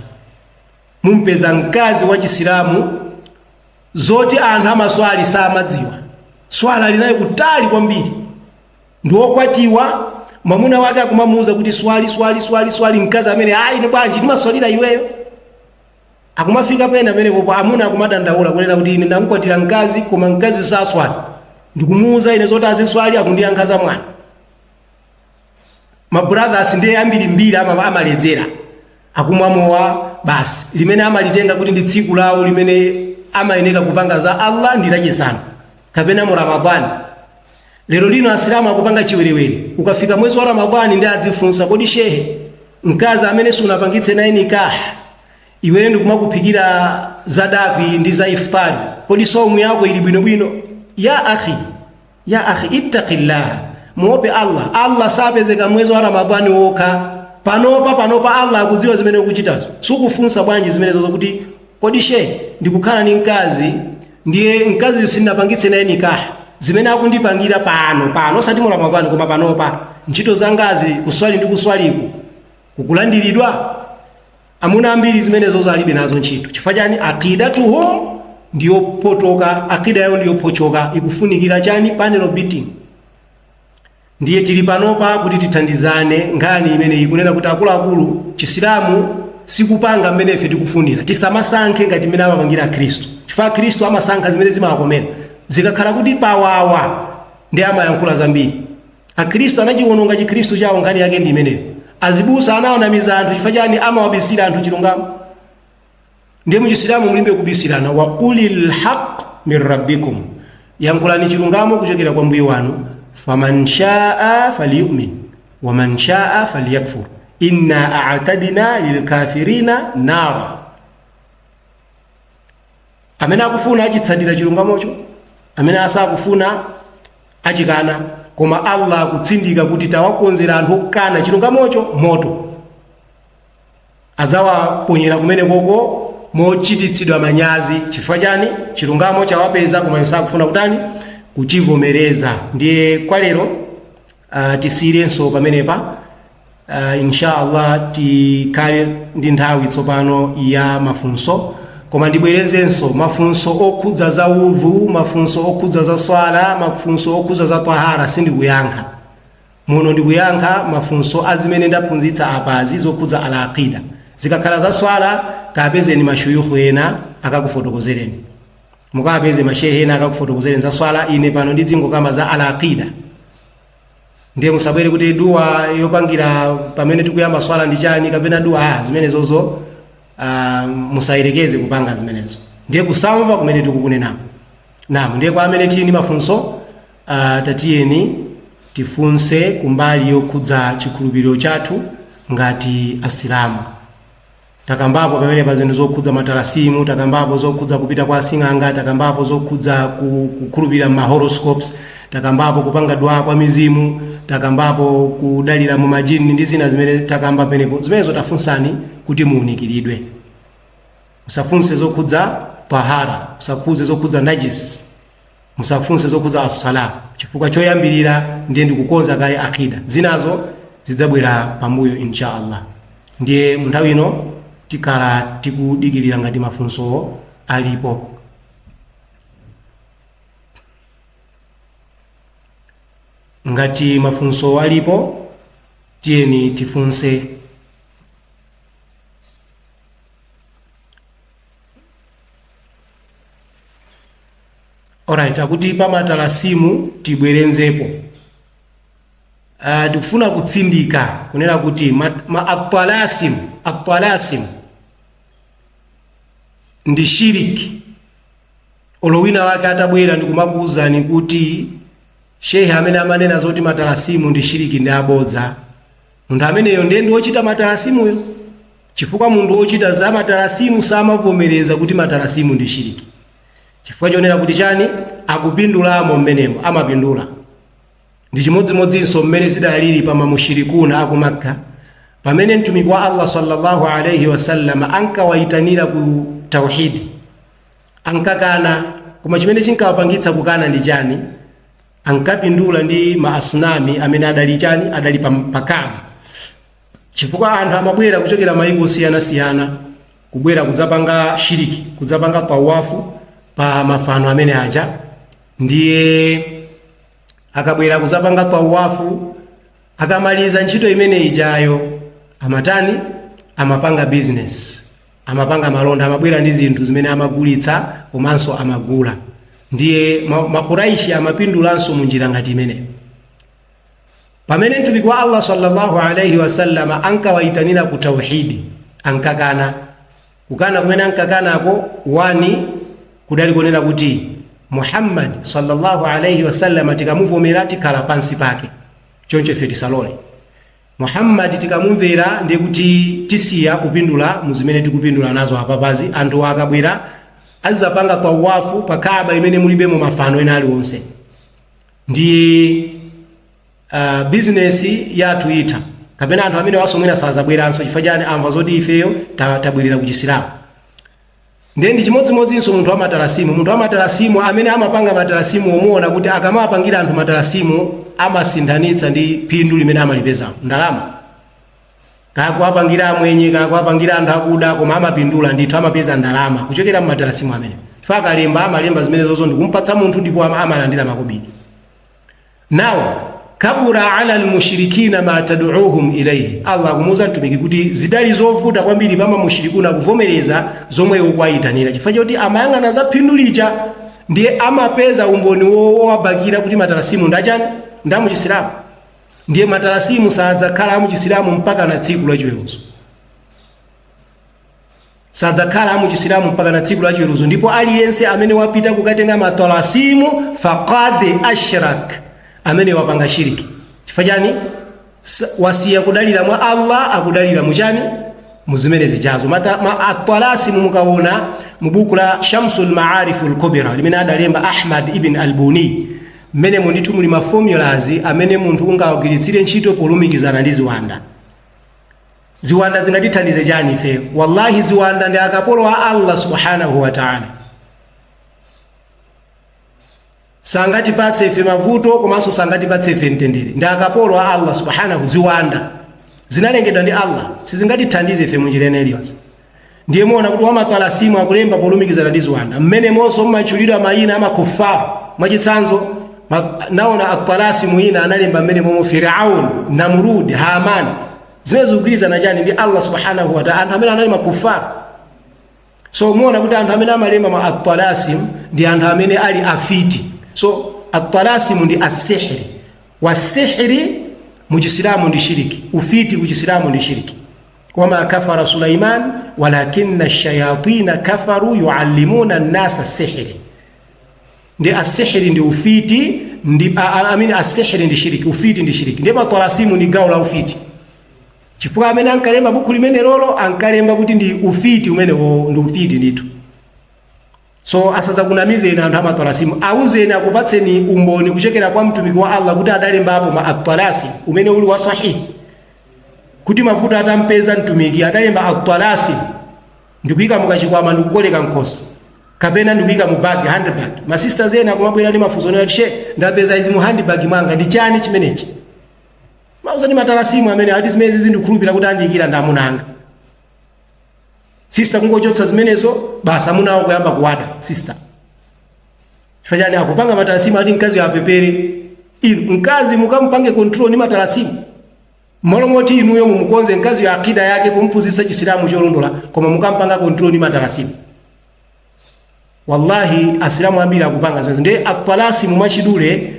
Mumpeza mkazi wa chisilamu zoti anthu amaswali samadziwa, swala linayo kutali kwambiri, ndi wokwatiwa mwamuna wake akumamuuza kuti swali, mkazi amene ayi ni bwanji ndimaswalira iweyo. Akumafika pena pene popo amuna akumadandaula kunena kuti ine ndamukwatira mkazi koma mkazi saswali, ndikumuuza ine zoti aziswali akundiyankhaza mwana. Mabrothers ndiye ambiri amaledzera, akumwamowa basi limene amalitenga kuti ndi tsiku lawo limene amayeneka kupanga za Allah ndi lachisanu kapena mu Ramadhani. Lero lino asilamu akupanga chiwerewere, ukafika mwezi wa Ramadhani ndi adzifunsa kodi shehe, mkazi amene sunapangitse naye nikah iweyo ndikumakuphikira zadakwi ndi za iftari, kodi saumu yako ili bwinobwino? Ya akhi ittaqillah, muope Allah. Allah sapezeka mwezi wa Ramadhani wokha. Panopa Allah akudziwa zimene ukuchitazo. Sukufunsa bwanji zimenezo zokuti kodi shehe ndikukhala ni mkazi, ndiye mkazi sinapangitse naye nikah, zimene akundipangira pano osati mu Ramadhani koma panopa ntchito zangazi kuswali ndi kuswaliku kukulandiridwa. Amuna ambiri zimenezo zalibe nazo ntchito. Chifukwa chani? Aqidatuhum ndiyo potoka, akida yawo ndiyo pochoka, ikufunikira chani? Panel beating. Ndiye tili panopa kuti tithandizane ngani imene ikunena kuti akuluakulu chisilamu sikupanga mmene ife tikufunira. Tisamasankhe ngati mmene amapangira Khristu, chifukwa Khristu amasankha zimene zimawakomera. Zikakhala kuti pawawa ndi amayankhula zambiri. Akhristu anachiwononga chikhristu chawo, ngani yake ndi imeneyo. Azibusa anaonamiza anthu, chifukwa chani? Amawabisira anthu chilungamo. Ndiye mu chisilamu mulimbe kubisirana. Waqulil haqq min rabbikum, yankhulani chilungamo kuchokera kwa mbuye wanu. Faman shaa falyu'min wa man shaa falyakfur inna a'tadna lilkafirina nara. Amene akufuna achitsatira chilungamocho, amene asakufuna achikana. Koma Allah akutsindika kuti tawakonzera anthu okana chilungamocho moto, adzawaponyera kumene koko mochititsidwa manyazi. Chifukwa chani? Chilungamo chawapeza koma sakufuna kutani? Kuchivomereza. Ndiye kwa lero tisirenso pamenepa. Insha Allah tikale ndi nthawi tsopano ya mafunso, koma ndibwerezenso mafunso okhudza za udhu, mafunso okhudza za swala, mafunso okhudza za tahara sindikuyankha muno. Ndikuyankha mafunso azimene ndaphunzitsa apa zizokhudza ala aqida. Zikakhala za swala kapezeni mashuyukhu ena akakufotokozereni, mukapeze mashehe ena akakufotokozereni za swala. Ine pano ndizingokamba za ala aqida. Ndiye musabwere kuti dua yopangira pamene tikuyamba swala ndi chani kapena dua zimenezozo musairekeze kupanga zimenezo. Ndiye kusamva kumene tikukunenapo. Naam, ndiye kwa amene tini mafunso tatiyeni tifunse kumbali yokhudza chikhulupiriro chathu ngati asilamu. Takambapo pamene pa zinthu zokhudza matalasimu, takambapo zokhudza kupita kwa asing'anga, takambapo zokhudza kukhulupirira ma horoscopes, takambapo kupanga dua kwa mizimu, takambapo kudalira mu majini ndi zina zimene takamba penepo. Zimenezo tafunsani kuti muunikiridwe. Musafunse zokhudza tahara, musafunse zokhudza najis, musafunse zokhudza as-sala, chifukwa choyambirira ndiye ndikukonza kaye akida. Zinazo zidzabwera pambuyo insha Allah. Ndiye nthawi ino tikala tikudikirira ngati mafunso alipo. Ngati mafunso alipo tiyeni tifunse. Alright, akuti pamatalasimu tibwerenzepo. Tikufuna kutsindika kunena kuti at-talasim ndi shiriki. Olowina wake atabwera ndikumakuuzani kuti shehe amene amanena zoti matalasimu ndi shiriki ndi abodza, munthu ameneyo ndiye ndi wochita matalasimuyo, chifukwa munthu wochita za matalasimu samavomereza kuti matalasimu ndi shiriki. chifukwa chonena kuti chani akupindulamo mmenemo amapindula. Ndi chimodzimodzinso mmene zidalili pa mamushirikuna aku Makka pamene mtumiki wa Allah sallallahu alayhi wasallam ankawaitanira ku tauhidi ankakana, koma chimene chinkawapangitsa kukana ndi chani, ankapindula ndi maasnami amene adali chani adali pa Kaaba. Chifukwa anthu amabwera kuchokera mayiko siyanasiyana kubwera kudzapanga shiriki, kudzapanga tawafu pa mafano amene aja, ndiye akabwera kudzapanga tawafu akamaliza ntchito imene ijayo amatani amapanga business, amapanga malonda, amabwera ndi zinthu zimene amagulitsa komanso amagula. Ndiye makuraishi amapindulanso munjira ngati imene. Pamene mtumiki wa Allah sallallahu alayhi wasallam ankawaitanira ku tauhidi ankakana. Kukana kumene ankakanako wani kudali kunena kuti Muhammad sallallahu alayhi wasallam tikamuvomera tikhala pansi pake, choncho ife tisalole. Muhammad tikamumvera ndiye kuti tisiya kupindula muzimene tikupindula nazo apapazi. Anthu akabwera azapanga tawafu pa Kaaba imene mulibemo mafano ena aliwonse, ndiye business yathu ita. Kapena anthu amene wasomwera sazabweranso chifukwa chani amva zoti ifeyo tabwerera ku Chisilamu. Ndiye ndi chimodzimodzinso munthu wa matalasimu amene amapanga matalasimu omuona kuti akamapangira anthu matalasimu amasinthanitsa ndi phindu limene amalipeza ndalama. Kakuwapangira mwenye, kakuwapangira anthu akuda, koma amapindula ndithu amapeza ndalama kuchokera mu matalasimu amene. Chifukwa amalemba zimene zozo ndikumpatsa munthu ndipo amalandira makobiri. Now kabura ala almushrikina ma tad'uuhum ilayhi. Allah akumuza mtumiki kuti zidali zovuta kwambiri pama mushrikuna kuvomereza zomwe ukwayitanira, chifukwa choti amayang'ana za phindu lija ndiye amapeza umboni wowabakira kuti matalasimu ndachani ndamu Chisilamu. Ndiye matalasimu sadzakhala mu Chisilamu mpaka na tsiku la chiweruzo, sadzakhala mu Chisilamu mpaka na tsiku la chiweruzo. Ndipo aliyense amene wapita kukatenga matalasimu faqad ashrak, amene wapanga shiriki. Chifukwa chani wasiya kudalira mwa Allah akudalira muchani muzimene zijazo. At-talasimu mukaona mubuku la Shamsul Ma'ariful Kubra limene adalemba Ahmad ibn al-Buni, mmene munditu muli maformulas amene munthu ungawagwiritsire ntchito polumikizana ndi ziwanda. Ziwanda zingatithandize chani ife? Wallahi ziwanda ndi akapolo wa Allah subhanahu wa ta'ala. Sangatipatse ife mavuto komanso sangatipatse ife mtendere, ndi akapolo wa Allah subhanahu. Ziwanda zinalengedwa ndi Allah, sizingatithandize ife munjira iliyonse. Ndiye muona kuti wamatalasimu akulemba polumikizana ndi ziwanda, mmene monso mmachulidwa mayina amakufara. Mwachitsanzo naona at-talasimu ina analemba mmene momo Firaun, Namrud, Haman, zimene zikugwirizana chani ndi Allah subhanahu wa ta'ala, anthu amene anali makufara. So muona kuti anthu amene amalemba ma at-talasimu ndi anthu amene ali afiti. So at-talasimu ndi as-sihri, was-sihri mu Chisilamu ndi shiriki, ufiti mu Chisilamu ndi shiriki. Wama kafara Sulaiman walakinna ash-shayatina kafaru yuallimuna an-nasa as-sihri. Ndi as-sihri ndi ufiti, ndi as-sihri ndi shiriki, ufiti ndi shiriki. Ndipo at-talasimu ndi gawo la ufiti. Chifukwa amene ankalemba buku limene lolo ankalemba kuti ndi ufiti umene ndi ufiti ndithu. So asazakunamizeni anthu amattalasimu, auzeni akupatseni umboni kuchokera kwa mtumiki wa Allah kuti adalembapo ma at-talasi umene uli wa sahihi, kuti mavuto atampeza mtumiki adalemba at-talasi ndikuyika mukachikwama ndikukoleka nkosi kapena ndikuyika mu bag, handbag. Ma sisters ena kumabwera ndi mafunzo ati she ndapeza izi mu handbag mwanga ndi chani chimenechi? Mauza ni matalasimu amene ati zimene zindikhulupira kuti andiyikira ndamunanga. Sister kungochotsa zimenezo basa munawo kuyamba kuwada sister. Chifanyani akupanga matalasimu ati mkazi apepere. Inu mkazi mukampange control ni matalasimu. Molomoti inuyo mumukonze mkazi ya akida yake kumpuzisa Chisilamu cholondola, koma mukampanga control ni matalasimu. Wallahi asilamu ambira akupanga zimenezo. Ndiye at-talasimu mwachidule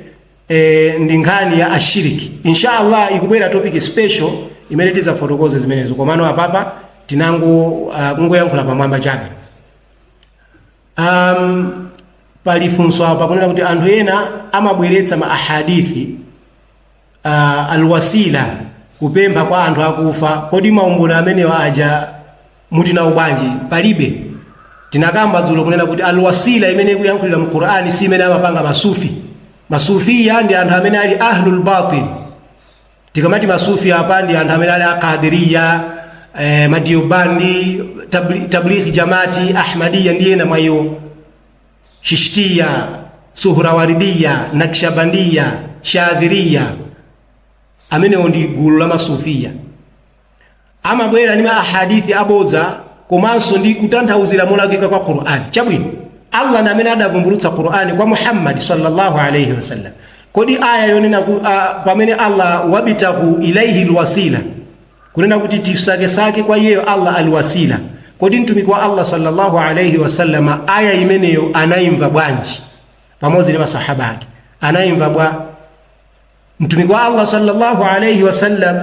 ndi nkhani ya ashiriki. Inshallah ikubwera topic special imene tizafotokoze zimenezo. Kwa maana apapa tinango kungoyankhula pamwamba chabe. Pali funso apa kunena kuti anthu ena amabweretsa ma ahadithi alwasila kupempha kwa anthu akufa. Kodi maumboni amenewa aja muti nawo bwanji? Palibe. tinakamba dzulo kunena kuti alwasila imene ikuyankhulira mu Qur'ani si imene amapanga masufi. Masufiya ndi anthu amene ali ahlul batil. Tikamati masufi apa ndi anthu amene ali Qadiriya, Madiyubandi, Tablighi Jamati, Ahmadiyya ndi ena mwa iwo, Shishtiya, Suhrawaridiya, Nakshabandiyya, Shadhiriyya, amene ndi gulu la masufiya. Amabwera ndi ahadithi abodza komanso ndi kutanthauzira molakika kwa Qur'ani. Chabwino Allah na amene adavumbulutsa Qur'ani kwa Muhammad sallallahu alayhi wasallam. Kodi aya yonena pamene Allah wabitahu ilaihi alwasila, kunena kuti tisake kwa iye Allah alwasila, kodi mtumiki wa Allah sallallahu alayhi wasallam aya imeneyo anaimva bwanji pamodzi ndi masahaba ake? Anaimva bwa mtumiki wa Allah sallallahu alayhi wasallam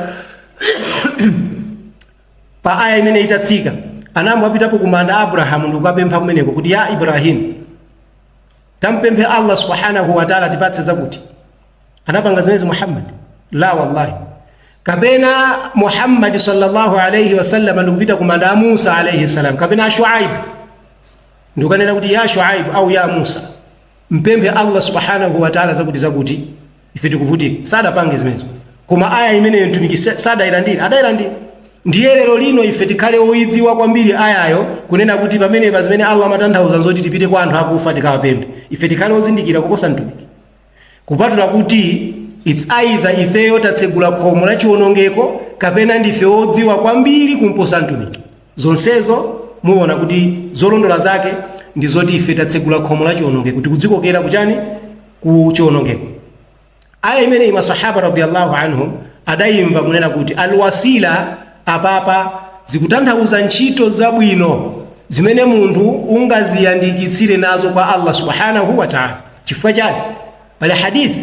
pa aya imene itatsika anambo apitapo kumanda Abraham ndikapempha kumeneko kuti ya Ibrahim, tampemphe Allah subhanahu wa ta'ala tipatse zakuti. Anapanga zimezi Muhammad? La wallahi. Kapena Muhammad sallallahu alayhi wasallam ndikupita kumanda Musa alayhi salam, kapena Shuaib ndikanena kuti ya Shuaib au ya Musa, mpemphe Allah subhanahu wa ta'ala zakuti ife tikuvutika. Sada pange zimezo. Koma aya imene mtumiki sada ilandira, adailandira. Ndiye lero lino ife tikhale oyidziwa kwambiri ayayo kunena kuti pamene pazimene Allah amatanthauza nzoti tipite kwa anthu akufa tikawapemphe. Ife tikhale ozindikira kuposa mtumiki. Kupatula kuti it's either ifeyo tatsegula khomo la chiwonongeko kapena ndife odziwa kwambiri kumposa mtumiki. Zonsezo muona kuti zolondola zake ndi zoti ife tatsegula khomo la chiwonongeko kuti kudzikokera kuchani ku chiwonongeko. Aya imene masahaba radhiyallahu anhum adayimva kunena kuti alwasila apapa zikutanthauza ntchito zabwino zimene munthu ungaziyandikitsire nazo kwa Allah subhanahu wa ta'ala. Chifukwa chani? Pali hadith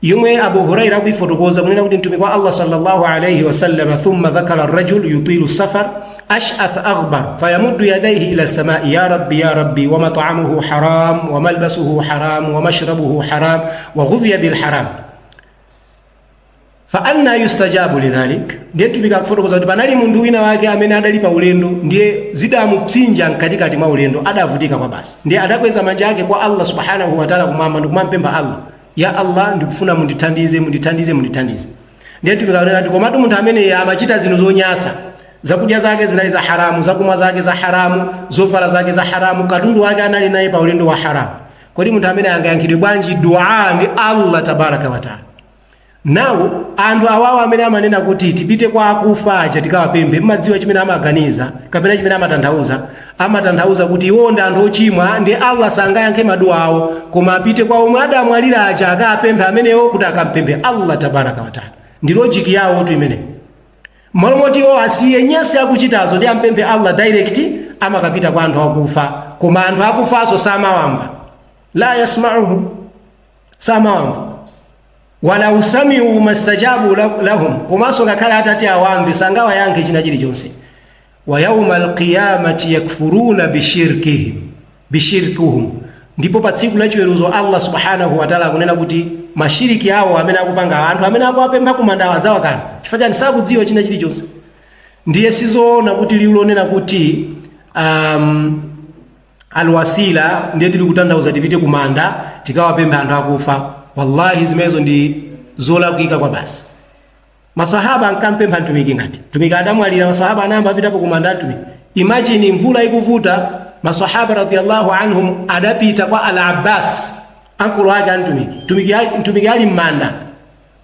yomwe Abu Huraira akuifotokoza kunena kuti mtumiki wa Allah sallallahu alayhi wasallam thumma dhakara ar-rajul yutilu safar ash'ath aghbar fayamuddu yadayhi ila as-sama'i ya rabbi wa mat'amuhu haram wa malbasuhu haram wa mashrabuhu haram wa ghudhiya bil haram fa anna yustajabu lidhalik. Ndiye tupika kufotokoza kuti panali munthu wina wake amene adali pa ulendo, ndiye zidamupsinja mkatikati mwa ulendo, adavutika kwa basi. Ndiye adakweza manja ake kwa Allah subhanahu wa ta'ala kumwamba ndikumampempha Allah, ya Allah ndikufuna mundithandize. Ndiye tupika kunena kuti komatu munthu amene amachita zinthu zonyasa, zakudya zake zinali za haramu, zakumwa zake za haramu, zovala zake za haramu, katundu wake anali naye pa ulendo wa haramu, kodi munthu amene angayankhidwe bwanji dua ndi Allah tabaraka wa ta'ala? Nawo anthu awawa amene amanena kuti tipite kwa akufa aja tikawapemphe, mmadziwa chimene amaganiza kapena chimene amatanthauza kuti iwo ndi anthu ochimwa, ndi Allah sangayankhe maduwa awo, koma apite kwa omwe adamwalira aja akapemphe amenewo kuti akampemphe Allah tabaraka wa ta'ala. Ndi logic yawo tu imene. Malo moti iwo asiye nyasi akuchitazo ndi ampemphe Allah direct, amakapita kwa anthu akufa, koma anthu akufaso samawamva. La yasma'uhu, samawamva. Wala usamiu mastajabu lahum, komanso ngakhale atati awamve sangawa yanke china chilichonse. Wa yawmal qiyamati yakfuruna bishirkihim, ndipo pa tsiku la chiweruzo Allah subhanahu wa ta'ala akunena kuti mashiriki awo amene akupanga anthu amene akuwapempha kumanda adzawakana. Chifukwa chani? Sakudziwa china chilichonse. Ndiye sizoona kuti liulonena kuti alwasila ndiye tili kutanthauza tipite kumanda tikawapempha anthu akufa. Wallahi zimezo ndi zolakwika kwa basi. Masahaba ankampempha mtumiki ngati mtumiki adamwalira, masahaba anamba apitapo kumanda mtumiki. Imagine mvula ikuvuta, masahaba radhiyallahu anhum adapita kwa Al-Abbas, ankolo wake mtumiki ali mmanda.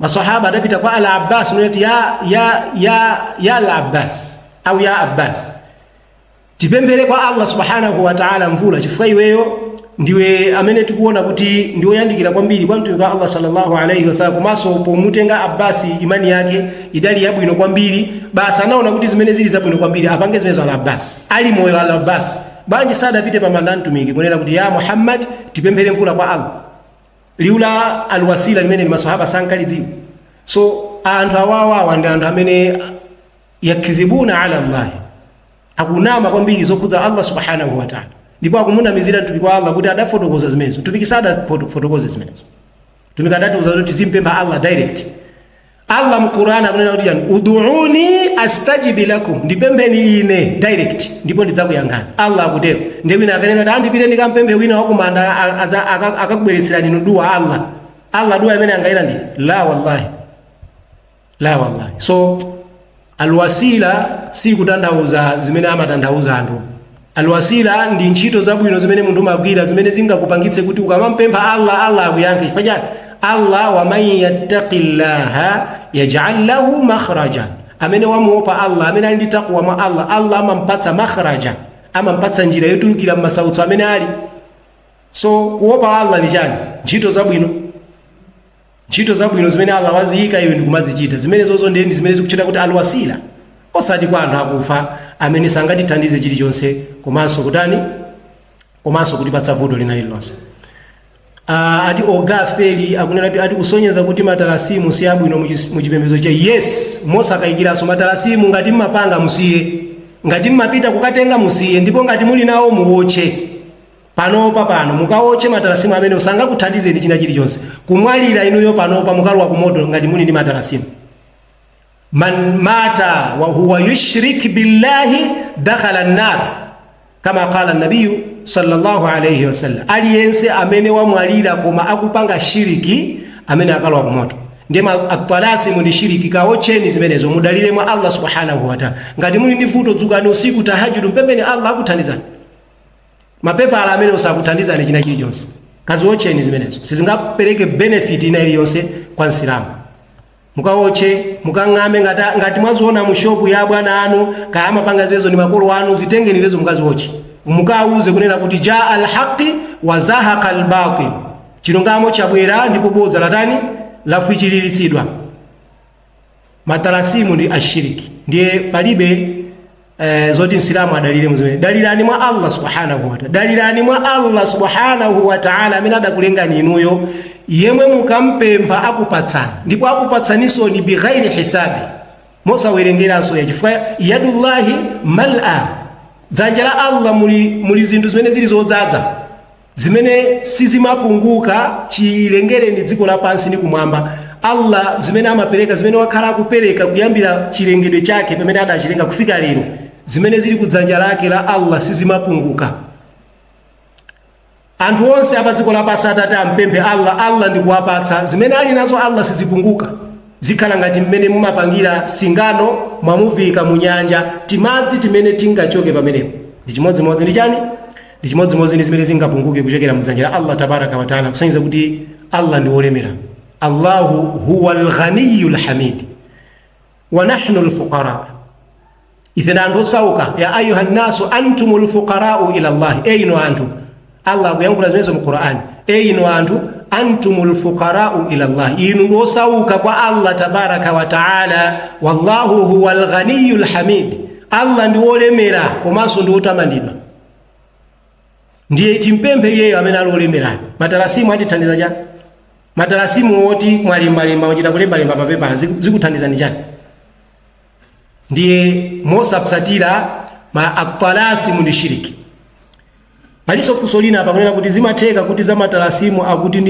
Masahaba adapita kwa Al-Abbas noti ya Al-Abbas au ya Abbas, tipemphere kwa Allah subhanahu wa ta'ala mvula, chifukwa iweyo ndiwe amene tikuona kuti ndiwe yandikira kwambiri kwa mtumiki wa Allah sallallahu alayhi wasallam. Komanso pomutenga Abbas imani yake idali yabwino kwambiri, basi anaona kuti zimene zili zabwino kwambiri apange zimenezo Al-Abbas. Ali moyo Al-Abbas banje sada apite pamanda mtumiki kunena kuti ya Muhammad tipemphere mvula kwa Allah. Liula alwasila limene ni maswahaba sankalidziwa. So anthu awawa ndi anthu amene yakidhibuna ala Allah, akunama kwambiri zokhudza Allah subhanahu wa ta'ala, ndipo akumunamizira mtumiki wa Allah kuti adafotokoza zimenezo. Mtumiki sada fotokoza zimenezo. Mtumiki adatiuza kuti tizimpempha Allah direct. Allah mqur'an akunena kuti yani ud'uni astajib lakum, ndipembeni ine direct ndipo ndidzakuyankhani. Allah akutero. Ndiye wina akanena kuti andipite ndikampemphe wina wakumanda akakubweretserani inu dua. Allah dua imene angayira ndi la wallahi, la wallahi. So alwasila si kutanthauza zimene amatanthauza anthu. Alwasila ndi ntchito zabwino zimene munthu umagwira zimene zingakupangitse kuti ukamampempha Allah akuyankhe. Chifukwa chani? Allah wa man yattaqillaha yaj'al lahu makhraja, amene wamuopa Allah, amene ali ndi taqwa mwa Allah amampatsa makhraja, amampatsa njira yotulukira m'masautso amene ali. So kuopa Allah ni chani? Ntchito zabwino. Ntchito zabwino zimene Allah waziyika iwe ndikumazichita, zimene zozo ndi zimene zikuchita kuti alwasila, osati kwa anthu akufa amene sangatithandize chilichonse komanso kutani, komanso kutipatsa vuto lina lililonse. Ati ogafeli akunena ati kusonyeza kuti matalasimu si abwino muchipembedzo cha. Yes, mosakayikiraso matalasimu ngati mmapanga musiye, ngati mmapita kukatenga musiye, ndipo ngati muli nawo muwoche panopa pano mukawoche matalasimu amene usangakuthandizeni china chilichonse. Kumwalira inuyo panopa mukalwa kumoto ngati muli ndi matalasimu. Man mata wa huwa yushrik billahi dakhala an-nar kama qala an-nabiy sallallahu alayhi wasallam. Aliyense amene wamwalira koma akupanga shiriki amene akalwa kumoto. Ndiye at-talasimu ndi shiriki. Kawocheni zimenezo mudalire mwa Allah subhanahu wa ta'ala. Ngati muli ndi vuto dzukani usiku tahajjud mpembeni Allah akuthandizani. Mapepala amene usakuthandizani china chilichonse kaziwocheni zimenezo, sizingapereke benefit ina iliyonse kwa Nsilamu. Mukawoche mukang'ame ngati mwaziona mu shopu ya bwana anu kaya amapanga ziwezo ni makolo anu, zitengeni lezo mukaziwoche, mukauze kunena kuti jaa alhaqi wa zahaqa albatil, chilungamo chabwera ndipo boza latani lafichililitsidwa. Matalasimu ndi ashiriki. Ndiye palibe zoti Nsilamu adalire muzimene. Dalirani mwa Allah subhanahu wa ta'ala, dalirani mwa Allah subhanahu wa ta'ala amene adakulengani inuyo, yemwe mukampempha akupatsani, ndipo akupatsaninso ni bighairi hisabi, mosawerengeranso ya. Chifukwa yadullahi mal'a, dzanja la Allah muli zinthu zimene zili zodzaza, zimene sizimapunguka chilengereni dziko lapansi ndi kumwamba. Allah zimene amapereka, zimene wakhala akupereka kuyambira chilengedwe chake pamene adachilenga kufika lero, zimene zili kudzanja lake la Allah sizimapunguka. Anthu onse apa dziko lapansi atati ampemphe Allah ndi kuwapatsa. Zimene ali nazo Allah sizipunguka, zikhala ngati mmene mumapangira singano mwamuvika mu nyanja, timadzi timene tingachoke pamenepo ndi chimodzimodzi. Ndi chani? Ndi chimodzimodzi ndi zimene zingapunguke kuchokera mudzanja la Allah tabaraka wa taala, kusonyeza kuti Allah ndi wolemera. Allahu huwa al-ghaniyul hamid wa nahnu al-fuqara. Ifena ndo sauka ya ayuha nasu antumul fuqara'u ila Allah. Ino antu Allah akuyankhula zimenezo mu Qur'an. Ino antu antumul fuqara'u ila Allah, inu ndo sauka kwa Allah tabaraka wa taala. Wallahu huwa al-ghaniyul hamid, Allah ndi wolemera komanso ndi wotamandidwa. Ndiye timpemphe yeye amene ali wolemera. Matalasimu atithandiza chani? Matalasimu oti mwalimbalimba muchita kulembalimba papepala zikuthandizani chani? Ndiye mosapsatira at-talasimu ndi shiriki. Paliso funso lina apa kunena kuti zimatheka kuti za matalasimu akuti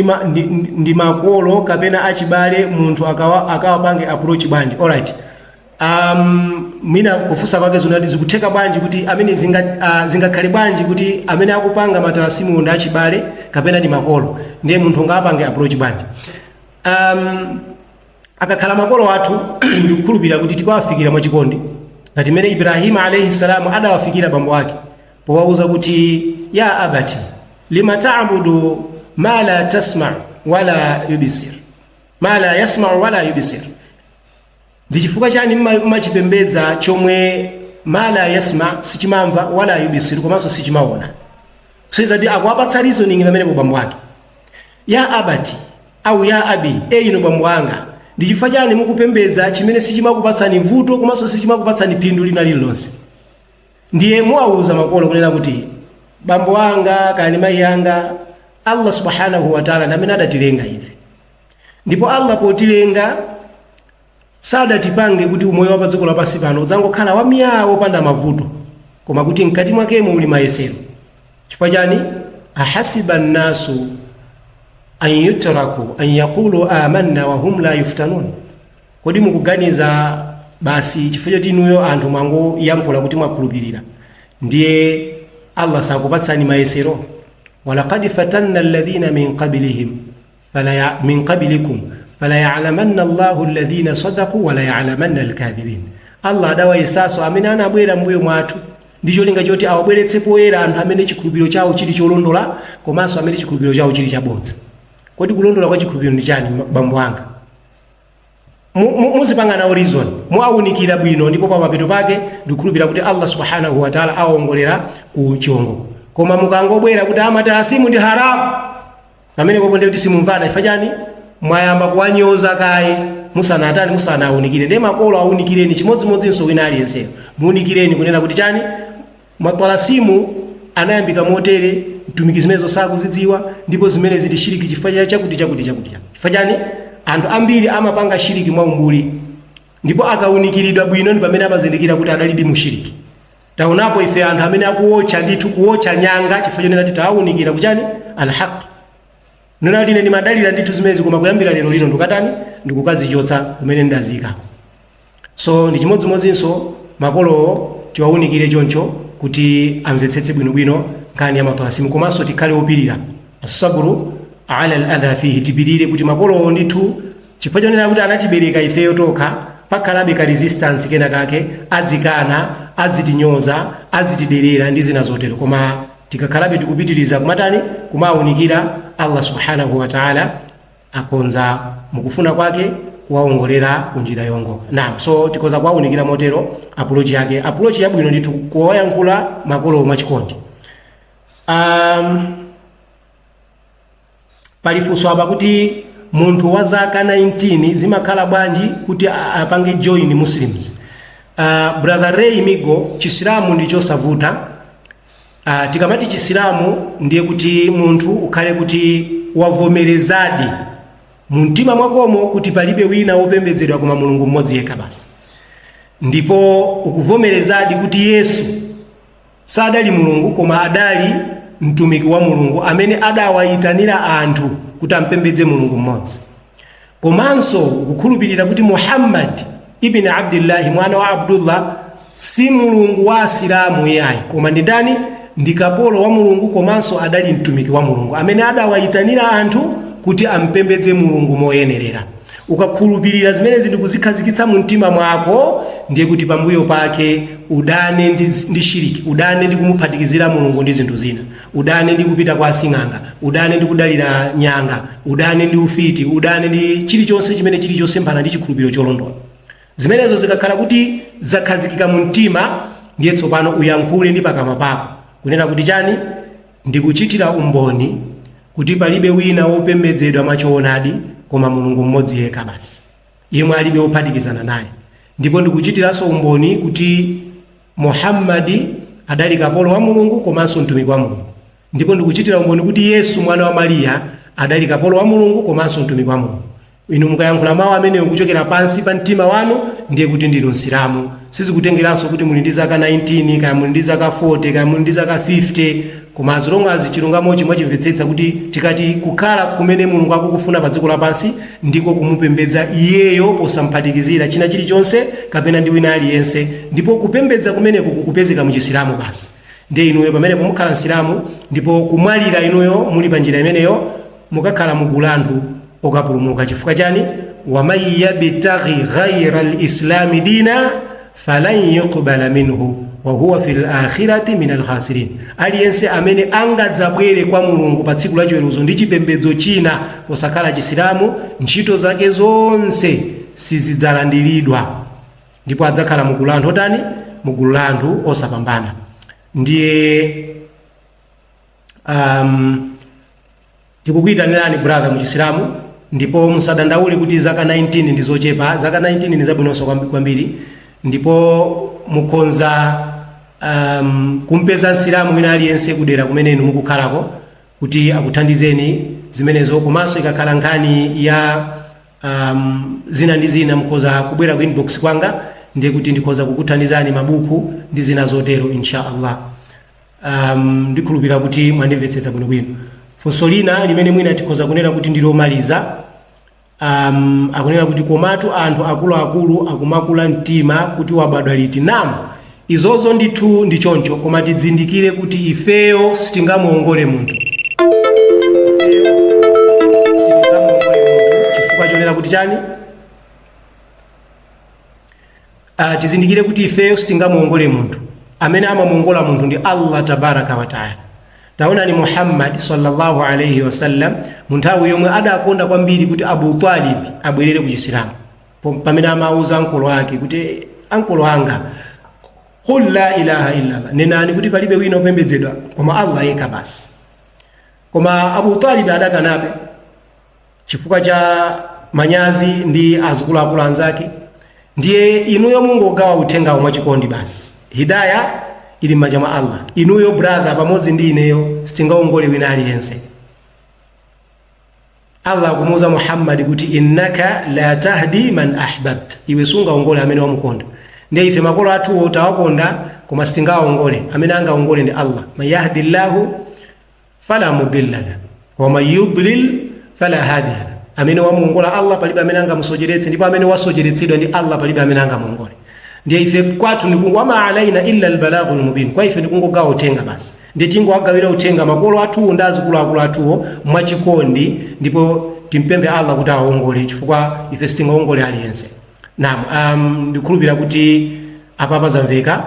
ndi makolo kapena achibale munthu akawapange approach bwanji. Alright, mina kufusa kwake zonati zikutheka bwanji kuti amene zingakhale bwanji kuti amene akupanga matalasimu ndi achibale kapena ndi makolo, ndiye munthu ngapange approach bwanji. Akakhala makolo athu ndikukhulupirira kuti tikawafikira mwachikondi, ngati mmene Ibrahima alayhi salamu adawafikira bambo ake powauza kuti ya abati lima ta'budu ma la tasma wala yubsir, ma la yasma wala yubsir. Ndi chifukwa chani mmachipembedza chomwe ma la yasma sichimamva wala yubsir komanso sichimaona? Kuseza ndi akuwapatsa reasoning pamene bambo ake, ya abati au ya abi, ino bambo anga, ndi chifukwa chani mukupembedza chimene sichimakupatsani vuto komanso sichimakupatsani phindu lina lililonse? Ndiye muwauza makolo kunena kuti bambo wanga kani mayi anga, Allah subhanahu wa ta'ala ndi amene adatilenga ife, ndipo Allah potilenga sadatipange kuti umoyo wa pa dziko lapansi pano udzangokhala wamiyawo opanda mavuto, koma kuti mkati mwakemo muli mayesero. Chifukwa chani? Ahasiba an-nasu an yutraku an yaqulu amanna wa hum la yuftanun. kodi mukuganiza basi chifukwa choti inuyo anthu mwango yankhula kuti mwakhulupirira ndiye Allah sakupatsani mayesero? walaqad fatanna alladhina min qablikum fala ya'lamanna Allahu alladhina sadaqu wala ya'lamanna alkadhibin. Allah adawayesaso amene anabwera mbuyo mwathu ndicho linga choti awabweretsepo oyera anthu amene chikhulupiriro chawo chili cholondola komanso amene chikhulupiriro chawo chili chabodza. Kodi kulondola kwa chikhulupiriro ndi chani bambo anga? Muzipanga na horizon muawunikira bwino ndipo pamapeto pake ndikhulupirira kuti Allah subhanahu wa ta'ala awongolera ku chiongo. Koma mukangobwera kuti amatalasimu ndi haramu pamene popo ndi kuti simumvana ifanyani mwayamba kuwanyoza kaye musana awunikire. Ndiye makolo awunikireni chimodzimodzinso wina aliyenseyo muunikireni kunena kuti chani matalasimu anayambika motere mtumiki zimenezo sakuzidziwa ndipo zimene zili shiriki chifukwa chakuti chifanyani anthu ambiri amapanga shiriki mwaumbuli ndipo akawunikiridwa bwino ndi pamene amazindikira kuti adalibe mushiriki. Taonapo ife anthu amene akuwotcha ndithu kuwotcha nyanga chifukwa chonena kuti awunikira kuchani alhaq. Nona line ni madalira ndithu zimene koma kuyambira lero lino ndukatani ndikukazichotsa kumene ndazika. So ndi chimodzimodzinso makolo tiwawunikire choncho kuti amvetsetse bwinobwino nkhani ya matalasimu komanso tikhale opirira asabru ala al-adha fihi, tibirire kuti makolo ndithu chifukwa chonena kuti anatibereka ifeyo tokha pakhalabe ka resistance kena kake adzikana adzitinyoza adzitiderera ndi zina zotero. Koma tikakhalabe tikupitiriza kumatani kumawunikira Allah subhanahu wa ta'ala akonza mukufuna kwake kuwaongolera kunjira yongoka. Naam, so tikoza kuwawunikira motero approach yabwino ndithu kuwayankhula makolo mwachikondi. Palifunso apa kuti munthu wa zaka 19 zimakhala bwanji kuti apange join Muslims. Brother Ray Migo, chisilamu ndicho savuta. Tikamati chisilamu ndiye kuti munthu ukhale kuti wavomerezadi mumtima mwakomo kuti palibe wina wopembedzedwa koma Mulungu mmodzi yekha basi, ndipo ukuvomerezadi kuti Yesu sadali Mulungu koma adali mtumiki wa Mulungu amene adawayitanira anthu kuti ampembedze Mulungu mmodzi. Komanso ukukhulupirira kuti Muhammad ibn Abdullah mwana wa Abdullah si Mulungu wa Asilamu yayi koma ndi ndani? Ndi kapolo wa Mulungu komanso adali mtumiki wa Mulungu amene adawayitanira anthu kuti ampembedze Mulungu moyenerera. Ukakhulupirira zimene zindikuzikhazikitsa mu mtima mwako ndiye kuti pambuyo pake udane ndi shiriki, udane ndi kumuphatikizira Mulungu ndi zinthu zina, udane ndi kupita kwa asing'anga, udane ndi kudalira nyanga, udane ndi ufiti, udane ndi chilichonse chimene chili chosemphana ndi chikhulupiriro cholondola. Zimenezo zikakhala kuti zakhazikika mu mtima ndiye tsopano uyankhule ndi pakamwa pako kunena kuti chani ndikuchitira umboni kuti palibe wina wopembedzedwa machoonadi koma Mulungu mmodzi yekha basi, yemwe alibe wophatikizana naye, ndipo ndikuchitiranso umboni kuti Muhammadi adali kapolo wa Mulungu komanso mtumiki wa Mulungu, ndipo ndikuchitira umboni kuti Yesu mwana wa Mariya adali kapolo wa Mulungu komanso mtumiki wa Mulungu. Inu mukayankhula mawu ameneyo kuchokera pansi pa mtima wanu ndiye kuti ndinu Msilamu. Sizikutengeranso kuti muli ndi zaka 19 kaya muli ndi zaka 40 kaya muli ndi zaka 50, koma as long as chilungamo chimwe chimvetsetsa kuti tikati kukhala kumene Mulungu akukufuna pa dziko lapansi ndiko kumupembedza iyeyo posamphatikizira china chilichonse kapena ndi wina aliyense, ndipo kupembedza kumeneko kukupezeka mu Chisilamu basi. Ndiye inuyo pamene mukhala Msilamu ndipo kumwalira inuyo muli pa njira imeneyo mukakhala mugulanthu okapulumuka. Chifukwa chani? waman yabtaghi ghayra al-islami dina falan yuqbala minhu wa huwa fil akhirati min al-khasirin. Aliyense amene angadzabwere kwa Mulungu pa tsiku la chiweruzo ndi chipembedzo china posakhala Chisilamu, ntchito zake zonse sizidzalandiridwa ndipo adzakhala mugulanthu otani? Mugulanthu osapambana. Ndiye tikukuyitanirani brother mu Chisilamu, ndipo musadandaule kuti zaka 19 ndizochepa. Zaka 19 ndi zabwinonso kwambiri, ndipo mukonza kumpeza Msilamu wina aliyense kudera kumene inu mukukhalako kuti akuthandizeni zimenezo. Komanso ikakhala nkhani ya zina ndi zina mukoza kubwera ku inbox kwanga ndiye kuti ndikoza kukuthandizani mabuku ndi zina zotero insha Allah. Ndikhulupirira kuti mwandimvetsetsa bwinobwino. Funso lina limene mwina tikoza kunena kuti ndilomaliza, akunena kuti komatu anthu akuluakulu akumakula mtima kuti wabadwa liti. Namu izozo ndithu ndi choncho, koma tidzindikire kuti ifeyo sitingamuongole munthu, chifukwa chonena kuti chani, tizindikire kuti ifeyo sitingamuongole munthu. Amene amamuongola munthu ndi Allah tabaraka wa taala. Taona ni Muhammad sallallahu alayhi wasallam munthawi yomwe adakonda kwambiri kuti Abu Talib abwerere ku Chisilamu, pamene amauza ankolo ake kuti ankolo anga, qul la ilaha illa Allah, nenani kuti palibe wina opembedzedwa koma Allah yekha basi. Koma Abu Talib adakanabe chifukwa cha manyazi ndi azikuluakulu anzake. Ndiye inuyo mungogawa uthenga mwachikondi basi, hidaya ili m'manja mwa Allah. Inuyo brother pamodzi ndi ineyo sitingaongole wina aliyense. Allah akumuuza Muhammad kuti innaka la tahdi man ahbabta, iwe sungaongole amene wamukonda. Ndiye ife makolo athu tawakonda koma sitingaongole, amene angaongole ndi Allah. Man yahdillahu fala mudilla lahu wa man yudlil fala hadiya lahu. Amene wamuongola Allah palibe amene angamusocheretse, ndipo amene wasocheretsedwa ndi Allah palibe amene angamuongole. Ndiye ife kwathu ndikungo wama alaina illa albalaghul mubin, kwa ife ndikungogawa uthenga basi. Ndiye tingowagawira uthenga makolo athu ndi azikuluakulu athuwo mwachikondi, ndipo timpemphe Allah kuti aongole chifukwa ife sitingaongole aliyense. Naam, ndikhulupirira kuti apapa zamveka.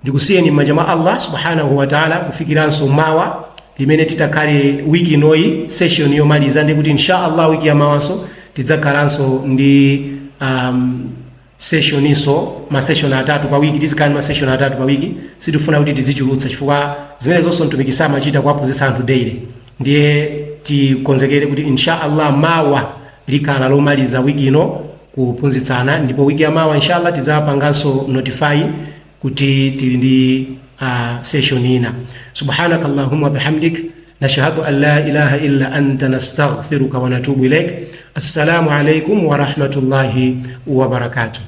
Ndikusiyeni m'manja mwa Allah subhanahu wa ta'ala kufikiranso mawa limene titakhale wiki inoyi session yomaliza, ndi kuti insha Allah wiki ya mawanso tidzakhalanso ndi session iso ma session atatu pa wiki, tizikhala ma session atatu pa wiki. Sitifuna kuti tizichulutsa chifukwa zimene zonse mtumiki amachita kuwaphunzitsa anthu daily. Ndiye tikonzekere kuti insha Allah mawa likhala lomaliza wiki ino kuphunzitsana, ndipo wiki ya mawa insha Allah tidzapanganso notify kuti tili ndi session ina. Subhanaka Allahumma bihamdik nashhadu an la ilaha illa anta nastaghfiruka wa natubu ilaik. Assalamu alaikum wa rahmatullahi wa barakatuh.